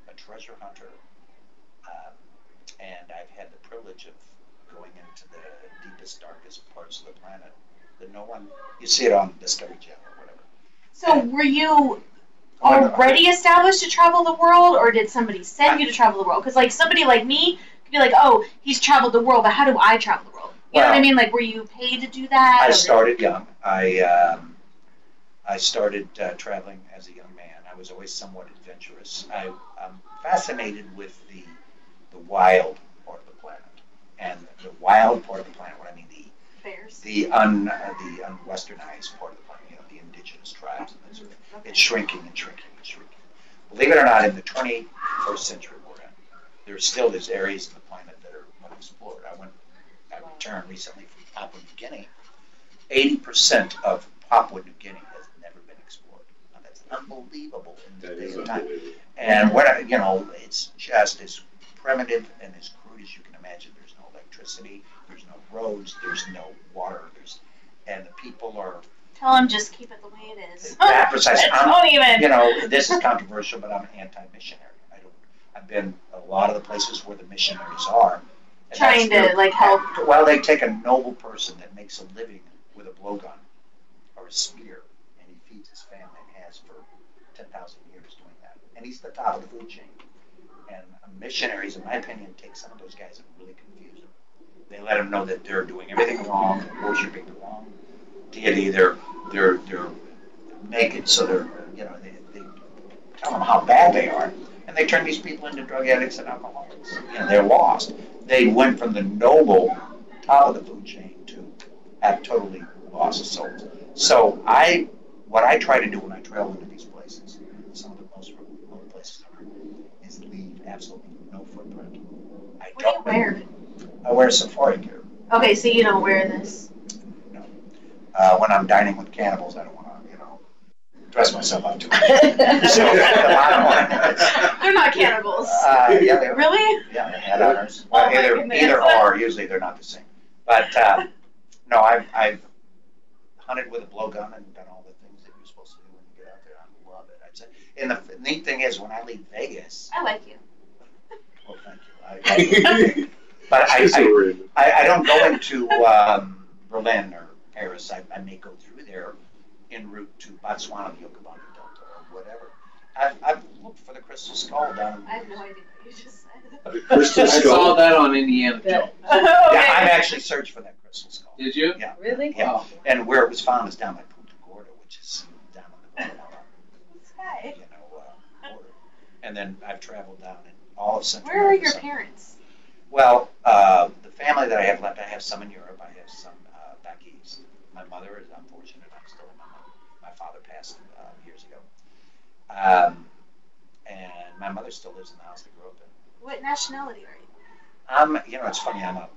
Speaker 3: a treasure hunter. And I've had the privilege of going into the deepest, darkest parts of the planet that no one, you see it on Discovery Channel or whatever.
Speaker 2: So were you already established to travel the world, or did somebody send you to travel the world? Because like somebody like me could be like, oh, he's traveled the world, but how do I travel the world? You know what I mean? Like, were you paid to do that?
Speaker 3: I started young. I started traveling as a young man. I was always somewhat adventurous. I'm fascinated with the wild part of the planet, and the wild part of the planet. What I mean,
Speaker 2: Bears.
Speaker 3: the unwesternized part of the planet. You know, the indigenous tribes and that sort of thing.
Speaker 2: Okay.
Speaker 3: It's shrinking and shrinking and shrinking. Believe it or not, in the 21st century we're in, there's areas of the planet that are unexplored. I returned recently from Papua New Guinea. 80% of Papua New Guinea has never been explored. Now, that's unbelievable in
Speaker 1: That
Speaker 3: today's
Speaker 1: is
Speaker 3: time.
Speaker 1: unbelievable.
Speaker 3: And it's just as primitive and as crude as you can imagine. There's no electricity, there's no roads, there's no water, and the people are
Speaker 2: Tell him just keep it the way it is.
Speaker 3: that precise.
Speaker 2: Don't even.
Speaker 3: You know, this is controversial, but I'm anti-missionary. I've been a lot of the places where the missionaries are. and
Speaker 2: Trying
Speaker 3: that's
Speaker 2: to like help.
Speaker 3: Well, they take a noble person that makes a living with a blowgun or a spear, and he feeds his family and has for 10,000 years doing that. And he's the top of the food chain. And missionaries, in my opinion, take some of those guys and really confuse them. They let them know that they're doing everything wrong, they're worshiping the wrong deity. They're naked, so they tell them how bad they are, and they turn these people into drug addicts and alcoholics. You know, they're lost. They went from the noble top of the food chain to have totally lost soul. So what I try to do when I travel into these places, some of the most remote places ever, is leave absolutely no footprint.
Speaker 2: What do you wear?
Speaker 3: I wear safari gear.
Speaker 2: Okay, so you don't wear this.
Speaker 3: No. when I'm dining with cannibals, I don't want to, dress myself up too much. So the bottom line,
Speaker 2: They're not cannibals.
Speaker 3: yeah, they are.
Speaker 2: Really?
Speaker 3: Yeah, they're headhunters.
Speaker 2: Oh
Speaker 3: Well,
Speaker 2: my
Speaker 3: either
Speaker 2: goodness.
Speaker 3: or. Usually they're not the same. But no, I've hunted with a blowgun and done all the things that you're supposed to do when you get out there. I love it. I'd say. And the neat thing is, when I leave Vegas,
Speaker 2: I like you.
Speaker 3: well, thank you. But I don't go into Berlin or Paris. I may go through there en route to Botswana, the Okavango Delta, or whatever. I've looked for the crystal skull down.
Speaker 2: I have no idea what you just said.
Speaker 1: The crystal
Speaker 4: I saw
Speaker 1: skull.
Speaker 4: that on Indiana Jones.
Speaker 2: Okay.
Speaker 3: Yeah, I've actually searched for that crystal skull.
Speaker 4: Did you?
Speaker 3: Yeah.
Speaker 5: Really?
Speaker 3: Yeah.
Speaker 4: Wow.
Speaker 3: And where it was found is down by Punta Gorda, which is down on the Guatemala,
Speaker 2: Hi.
Speaker 3: border. And then I've traveled down in all of Central
Speaker 2: Where are
Speaker 3: America.
Speaker 2: your
Speaker 3: some-
Speaker 2: parents?
Speaker 3: Well, the family that I have left, I have some in Europe. I have some back east. My mother is unfortunate. I'm still in my mother. My father passed years ago. And my mother still lives in the house I grew up in.
Speaker 2: What nationality are you?
Speaker 3: It's funny. I'm a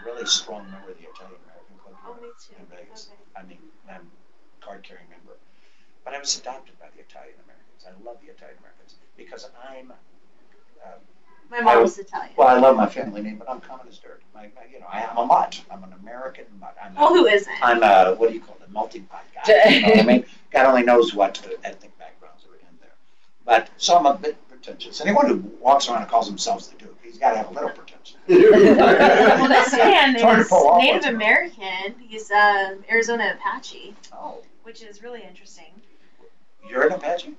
Speaker 3: really strong member of the Italian American Club
Speaker 2: Oh,
Speaker 3: here
Speaker 2: me too.
Speaker 3: in Vegas.
Speaker 2: Okay.
Speaker 3: I mean, I'm a card-carrying member. But I was adopted by the Italian Americans. I love the Italian Americans because I'm.
Speaker 2: My mom's Italian.
Speaker 3: Well, I love my family name, but I'm common as dirt. I'm a mutt. I'm an American mutt.
Speaker 2: Well, who isn't?
Speaker 3: I'm a, what do you call it, multi-pot guy. You know what I mean? God only knows what ethnic backgrounds are in there. But so I'm a bit pretentious. Anyone who walks around and calls themselves the Duke, he's got to have a little pretension.
Speaker 2: Well, this man
Speaker 3: It's hard to
Speaker 2: is
Speaker 3: pull off
Speaker 2: Native
Speaker 3: once in a while.
Speaker 2: American. He's Arizona Apache,
Speaker 3: Oh,
Speaker 2: which is really interesting.
Speaker 3: you're an Apache?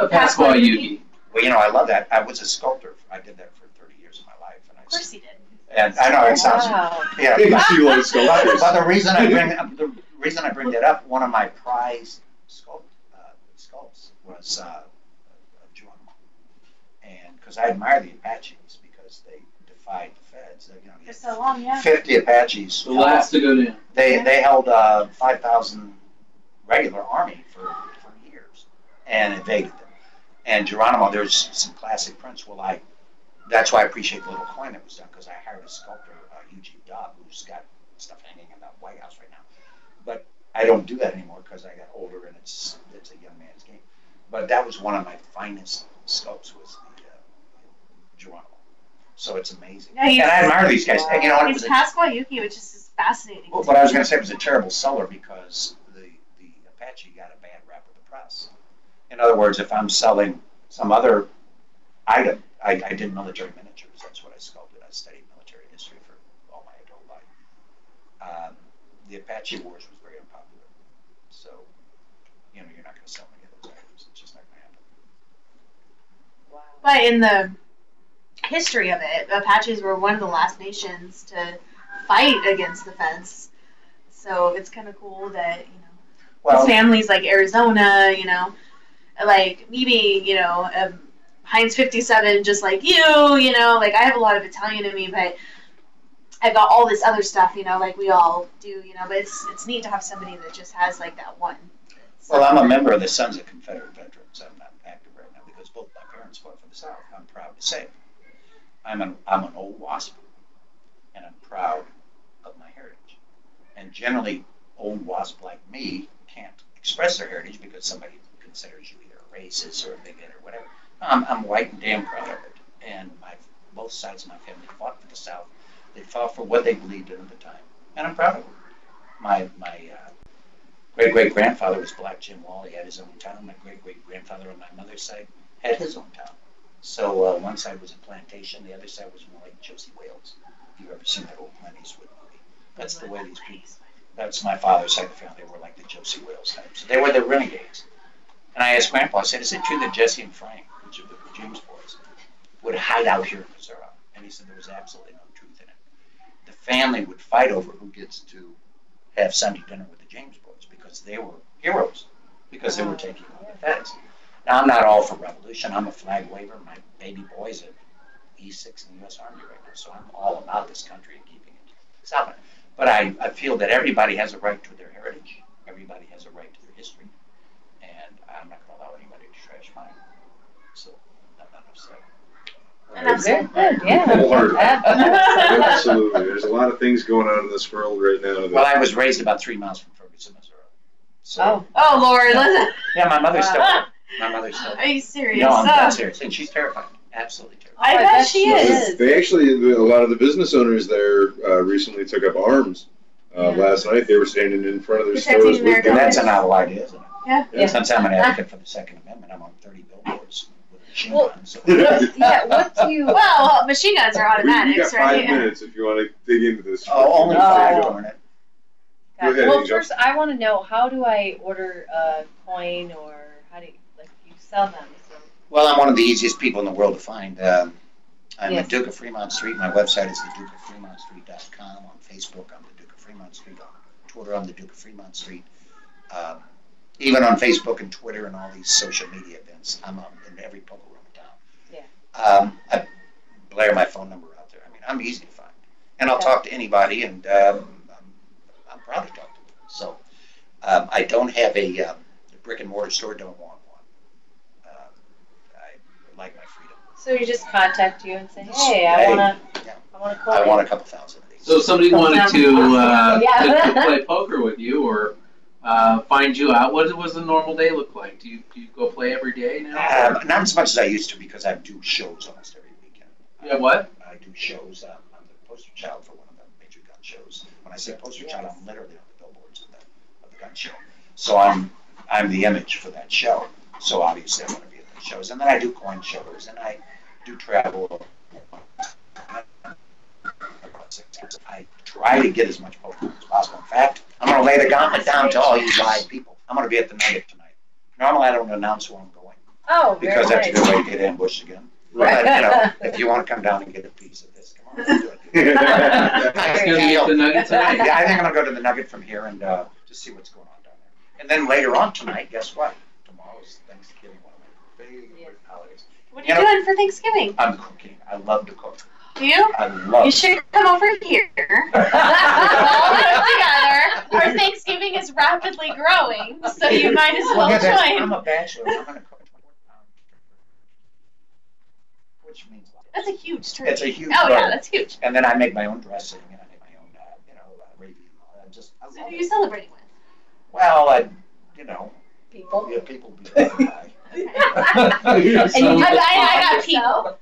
Speaker 4: Pasquale Yuki.
Speaker 3: Well, I love that. I was a sculptor. I did that for 30 years of my life. And
Speaker 2: Of course he did.
Speaker 3: And I know it sounds.
Speaker 5: Wow.
Speaker 3: Yeah.
Speaker 1: She loves sculptures.
Speaker 3: But the reason I bring that up, one of my prized sculpts was Geronimo, and because I admire the Apaches because they defied the feds.
Speaker 2: For so long, yeah.
Speaker 3: 50 Apaches.
Speaker 4: The last to go down.
Speaker 3: They held 5,000 regular army for years and invaded them. And Geronimo, there's some classic prints. That's why I appreciate the little coin that was done because I hired a sculptor, Eugene Dobb, who's got stuff hanging in the White House right now. But I don't do that anymore because I got older and it's a young man's game. But that was one of my finest sculpts was the Geronimo. So it's amazing.
Speaker 2: Yeah,
Speaker 3: and I admire these guys. And, it
Speaker 2: He's
Speaker 3: was
Speaker 2: Pasquale Yuki, which is fascinating.
Speaker 3: what I was going to say was a terrible seller because the Apache got a bad rap with the press. In other words, if I'm selling some other item, I did military miniatures. That's what I sculpted. I studied military history for all my adult life. The Apache Wars was very unpopular. So, you're not going to sell many of those items. It's just not going to happen.
Speaker 5: Wow.
Speaker 2: But in the history of it, Apaches were one of the last nations to fight against the fence. So it's kind of cool that, his family's like Arizona, like me being, Heinz 57, just like you, like I have a lot of Italian in me, but I've got all this other stuff, like we all do, but it's neat to have somebody that just has like that one.
Speaker 3: Well, I'm a member of the Sons of Confederate Veterans. I'm not active right now because both my parents fought for the South. I'm proud to say it. I'm an old WASP, and I'm proud of my heritage. And generally, old WASP like me can't express their heritage because somebody considers you either a racist or a bigot or whatever. I'm white and damn proud of it. And both sides of my family fought for the South. They fought for what they believed in at the time. And I'm proud of it. My great-great-grandfather was Black Jim Wall. He had his own town. My great-great-grandfather on my mother's side had his own town. So one side was a plantation. The other side was more like Josie Wales. If you've ever seen that old Clint Eastwood movie. That's the way these people. That's my father's side of the family. They were like the Josie Wales type. So they were the renegades. And I asked Grandpa, I said, is it true that Jesse and Frank, which are the James boys, would hide out here in Missouri? And he said there was absolutely no truth in it. The family would fight over who gets to have Sunday dinner with the James boys because they were heroes, because they were taking on the feds. Now, I'm not all for revolution. I'm a flag waver. My baby boy's at E6 in the U.S. Army right now, so I'm all about this country and keeping it solid. But I feel that everybody has a right to their heritage. Everybody has a right to their history. And I'm not going to allow anybody to trash mine. So, I'm not upset.
Speaker 2: And I'm
Speaker 5: Very good, yeah.
Speaker 1: Wholeheartedly.
Speaker 5: Absolutely.
Speaker 1: Absolutely. There's a lot of things going on in this world right now.
Speaker 3: Well, I was raised about 3 miles from Ferguson, Missouri. So,
Speaker 2: Oh Lord, listen.
Speaker 3: yeah, my mother's still there. My mother's still there.
Speaker 2: Are you serious?
Speaker 3: No, I'm dead serious. And she's terrified. Absolutely terrified.
Speaker 2: I bet she is.
Speaker 1: They actually, a lot of the business owners there recently took up arms. Last night they were standing in front of their
Speaker 2: Protecting
Speaker 1: stores.
Speaker 2: their
Speaker 3: And that's a novel idea, isn't it?
Speaker 2: Yeah.
Speaker 3: Since I'm an advocate for the Second Amendment, I'm on 30 billboards with a machine gun. So.
Speaker 5: What do you...
Speaker 2: Well, machine guns are automatics,
Speaker 1: You got 5
Speaker 2: right?
Speaker 1: minutes if you want to dig into this.
Speaker 3: Oh, only 5,
Speaker 5: Oh.
Speaker 3: darn it.
Speaker 1: Go ahead,
Speaker 5: Well,
Speaker 1: Angel.
Speaker 5: first, I want to know, how do I order a coin, or how do you, like, you sell them? So.
Speaker 3: Well, I'm one of the easiest people in the world to find. I'm
Speaker 5: Yes.
Speaker 3: at Duke of Fremont Street. My website is thedukeoffremontstreet.com. On Facebook, I'm the Duke of Fremont Street. On Twitter, I'm the Duke of Fremont Street. Even on Facebook and Twitter and all these social media events, I'm in every poker room in town.
Speaker 5: Yeah.
Speaker 3: I blare my phone number out there. I mean, I'm easy to find. And I'll talk to anybody, and I'm proud to talk to them. So I don't have a brick and mortar store, don't want one. I like my freedom.
Speaker 5: So you just contact you and say, hey, I want a coin.
Speaker 3: I want a couple thousand of these.
Speaker 4: So if somebody wanted to,
Speaker 5: Yeah.
Speaker 4: to play poker with you or find you out, what does a normal day look like? Do you go play every day now?
Speaker 3: Not as much as I used to, because I do shows almost every weekend.
Speaker 4: Yeah, what?
Speaker 3: I do shows. I'm the poster child for one of the major gun shows. When I say poster child, I'm literally on the billboards of the gun show. So I'm the image for that show. So obviously I want to be at the shows. And then I do coin shows, and I do travel. I try to get as much poker as possible. In fact, I'm going to lay the gauntlet down to all you live people. I'm going to be at the Nugget tonight. Normally I don't announce where I'm going,
Speaker 5: Oh, very
Speaker 3: because that's a
Speaker 5: nice.
Speaker 3: good way to get ambushed again.
Speaker 5: Right.
Speaker 3: But, if you want to come down and get a piece of this, come on, let's do it.
Speaker 4: It's going to be at the Nugget tonight.
Speaker 3: Yeah, I think I'm going to go to the Nugget from here and just see what's going on down there. And then later on tonight, guess what? Tomorrow's Thanksgiving, one of my favorite holidays.
Speaker 2: What are you doing for Thanksgiving?
Speaker 3: I'm cooking. I love to cook.
Speaker 2: Do you?
Speaker 3: I love
Speaker 2: You should come over here. All put together. Our Thanksgiving is rapidly growing, so you might as well
Speaker 3: I'm
Speaker 2: join.
Speaker 3: a bachelor. I'm going to cook 24 pounds. Which means a lot.
Speaker 2: That's a huge turkey.
Speaker 3: It's a huge
Speaker 2: Oh yeah,
Speaker 3: burger.
Speaker 2: that's huge.
Speaker 3: And then I make my own dressing, and I make my own, gravy. I
Speaker 2: So
Speaker 3: love
Speaker 2: who are
Speaker 3: it.
Speaker 2: you celebrating with?
Speaker 3: Well,
Speaker 5: People.
Speaker 3: yeah, people be by.
Speaker 2: Okay.
Speaker 5: And you
Speaker 2: I got people.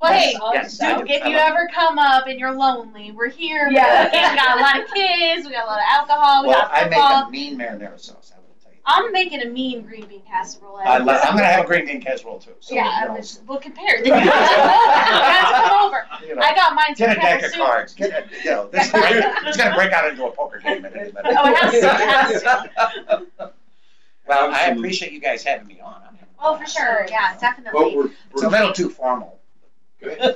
Speaker 2: Well, hey,
Speaker 3: Yes,
Speaker 2: Duke,
Speaker 3: I do.
Speaker 2: if you ever come up and you're lonely, we're here.
Speaker 5: Yeah.
Speaker 2: We got a lot of kids. We got a lot of alcohol. We
Speaker 3: Well,
Speaker 2: got
Speaker 3: I make
Speaker 2: football.
Speaker 3: a mean marinara sauce, I will tell you.
Speaker 2: I'm making a mean green bean casserole.
Speaker 3: I'm going to have a green bean casserole, too. So,
Speaker 2: Yeah, we'll compare. Then you guys come over.
Speaker 3: you know,
Speaker 2: I got mine.
Speaker 3: get a
Speaker 2: some
Speaker 3: deck
Speaker 2: pepper
Speaker 3: of
Speaker 2: soup.
Speaker 3: cards. This it's going to break out into a poker game in a minute.
Speaker 2: Oh, it has to. It has to.
Speaker 3: Well, I
Speaker 1: Absolutely.
Speaker 3: appreciate you guys having me on. I'm having a
Speaker 2: Oh, for
Speaker 3: blast.
Speaker 2: sure. Yeah,
Speaker 1: Well,
Speaker 2: definitely.
Speaker 3: It's a little too formal.
Speaker 1: Good.
Speaker 2: Oh,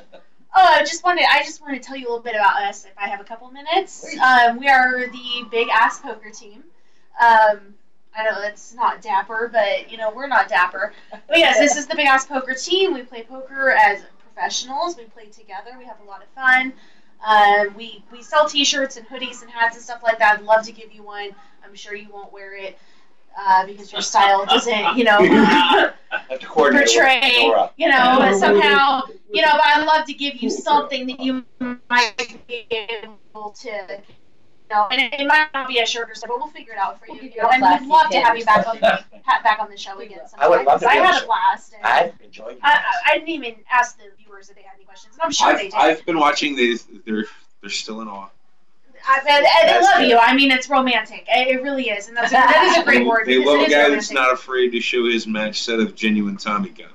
Speaker 2: I just wanted to tell you a little bit about us, if I have a couple minutes.
Speaker 3: Please.
Speaker 2: We are the Big Ass Poker Team. I know that's not dapper, but we're not dapper. But yes, this is the Big Ass Poker Team. We play poker as professionals. We play together. We have a lot of fun. We sell T-shirts and hoodies and hats and stuff like that. I'd love to give you one. I'm sure you won't wear it because your style doesn't,
Speaker 3: I have to coordinate
Speaker 2: portray,
Speaker 3: with Nora.
Speaker 2: somehow, but I'd love to give you something that you might be able to, and it might not be a shirt or something, but we'll figure it out for you, and we'd love to have you back on the show again sometime.
Speaker 3: I would love to be
Speaker 2: I
Speaker 3: on the
Speaker 2: had a
Speaker 3: show.
Speaker 2: blast. And
Speaker 3: I've enjoyed you.
Speaker 2: I didn't even ask the viewers if they had any questions, and I'm sure they did.
Speaker 1: I've been watching. They're still in awe.
Speaker 2: They love you. I mean, it's romantic. It really is, and that is a great word.
Speaker 1: They
Speaker 2: because
Speaker 1: love
Speaker 2: it
Speaker 1: a
Speaker 2: is
Speaker 1: guy
Speaker 2: romantic.
Speaker 1: that's not afraid to show his match set of genuine Tommy guns.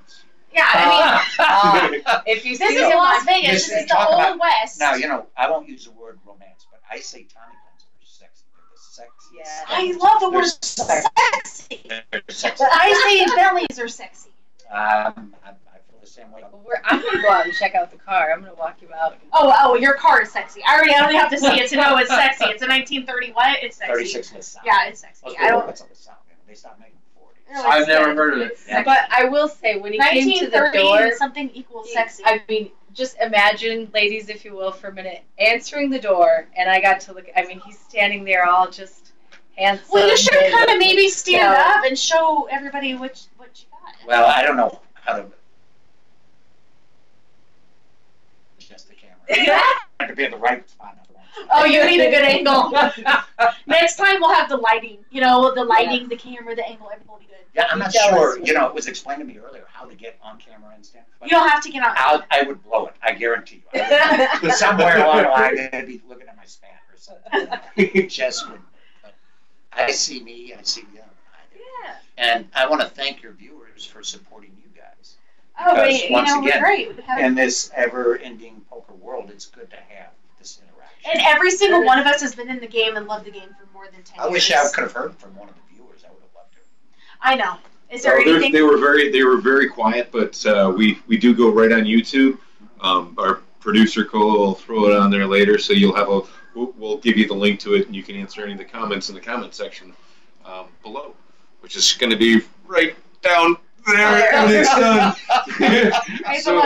Speaker 2: Yeah, I mean,
Speaker 5: If you
Speaker 2: this
Speaker 5: see
Speaker 2: is in
Speaker 5: them
Speaker 2: Las
Speaker 5: on-
Speaker 2: Vegas.
Speaker 3: This
Speaker 2: This is
Speaker 3: is
Speaker 2: the
Speaker 3: talk
Speaker 2: old
Speaker 3: about-
Speaker 2: West.
Speaker 3: Now, I won't use the word romance, but I say Tommy guns are sexy. They're the sexiest.
Speaker 5: Yeah.
Speaker 2: I love the word sexy.
Speaker 3: They're sexy.
Speaker 2: I say bellies are sexy.
Speaker 3: I feel the same way.
Speaker 5: I'm going to go out and check out the car. I'm going to walk you out.
Speaker 2: Oh, your car is sexy. I only have to see it to know it's sexy. It's a 1930 what? It's sexy.
Speaker 3: 36 Nissan.
Speaker 2: Yeah, it's sexy.
Speaker 3: Most
Speaker 2: I
Speaker 3: people,
Speaker 2: don't.
Speaker 3: that's on the sound. They stopped making 40.
Speaker 2: No, it's
Speaker 4: I've never
Speaker 2: sexy.
Speaker 4: heard of it.
Speaker 2: It's sexy.
Speaker 5: But I will say, when he came to the
Speaker 2: 1930
Speaker 5: door,
Speaker 2: and something equals sexy.
Speaker 5: I mean, just imagine, ladies, if you will, for a minute, answering the door, and I got to look. I mean, he's standing there all just handsome.
Speaker 2: Well, you should
Speaker 5: and-
Speaker 2: kind of maybe stand
Speaker 5: Yeah.
Speaker 2: up and show everybody what you got.
Speaker 3: Well, I don't know how to. I could be in the right spot. Not the wrong spot.
Speaker 2: Oh, you need a good angle. Next time we'll have the lighting. You know, the lighting, the camera, the angle, everything will be good.
Speaker 3: Yeah, I'm not sure. You know, it was explained to me earlier how to get on camera and stand.
Speaker 2: You don't have to get on.
Speaker 3: I would blow it. I guarantee you. Somewhere along the line, I'd be looking at my span or something. It just would. But I see me. I see them.
Speaker 2: Yeah.
Speaker 3: And I want to thank your viewers for supporting you guys.
Speaker 2: Oh,
Speaker 3: Because
Speaker 2: wait,
Speaker 3: once
Speaker 2: we're
Speaker 3: again,
Speaker 2: great.
Speaker 3: in this ever-ending poker world, it's good to have this interaction.
Speaker 2: And every single one of us has been in the game and loved the game for more than 10 years.
Speaker 3: I wish I could have heard from one of the viewers. I would have loved to.
Speaker 2: I know. Is there anything?
Speaker 1: They were very quiet, but we do go right on YouTube. Our producer Cole will throw it on there later, so you'll have we'll give you the link to it, and you can answer any of the comments in the comment section below, which is going to be right down there when it's done. So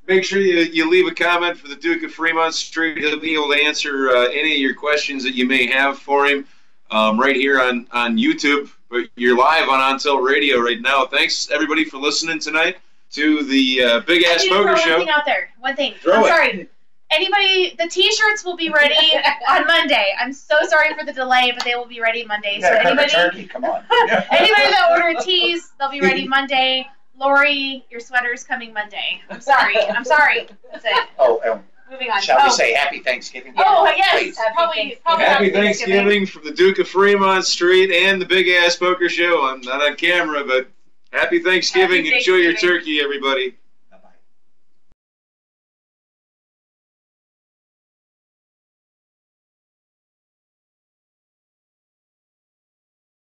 Speaker 1: make sure you leave a comment for the Duke of Fremont Street. He'll be able to answer any of your questions that you may have for him right here on YouTube. But you're live on Until Radio right now. Thanks everybody for listening tonight to the Big Ass Poker Show.
Speaker 2: One thing out there. One thing.
Speaker 1: Throw
Speaker 2: I'm
Speaker 1: it.
Speaker 2: sorry. Anybody, the T-shirts will be ready on Monday. I'm so sorry for the delay, but they will be ready Monday. So anybody,
Speaker 3: turkey, come on.
Speaker 2: anybody that ordered tees, they'll be ready Monday. Lori, your sweater's coming Monday. I'm sorry. I'm sorry. That's it.
Speaker 3: Oh,
Speaker 2: moving on.
Speaker 3: shall we say Happy Thanksgiving?
Speaker 2: Oh yes,
Speaker 3: Please.
Speaker 2: probably
Speaker 1: Happy Thanksgiving from the Duke of Fremont Street and the Big Ass Poker Show. I'm not on camera, but happy Thanksgiving.
Speaker 2: Happy
Speaker 1: Enjoy your
Speaker 2: Thanksgiving.
Speaker 1: turkey, everybody.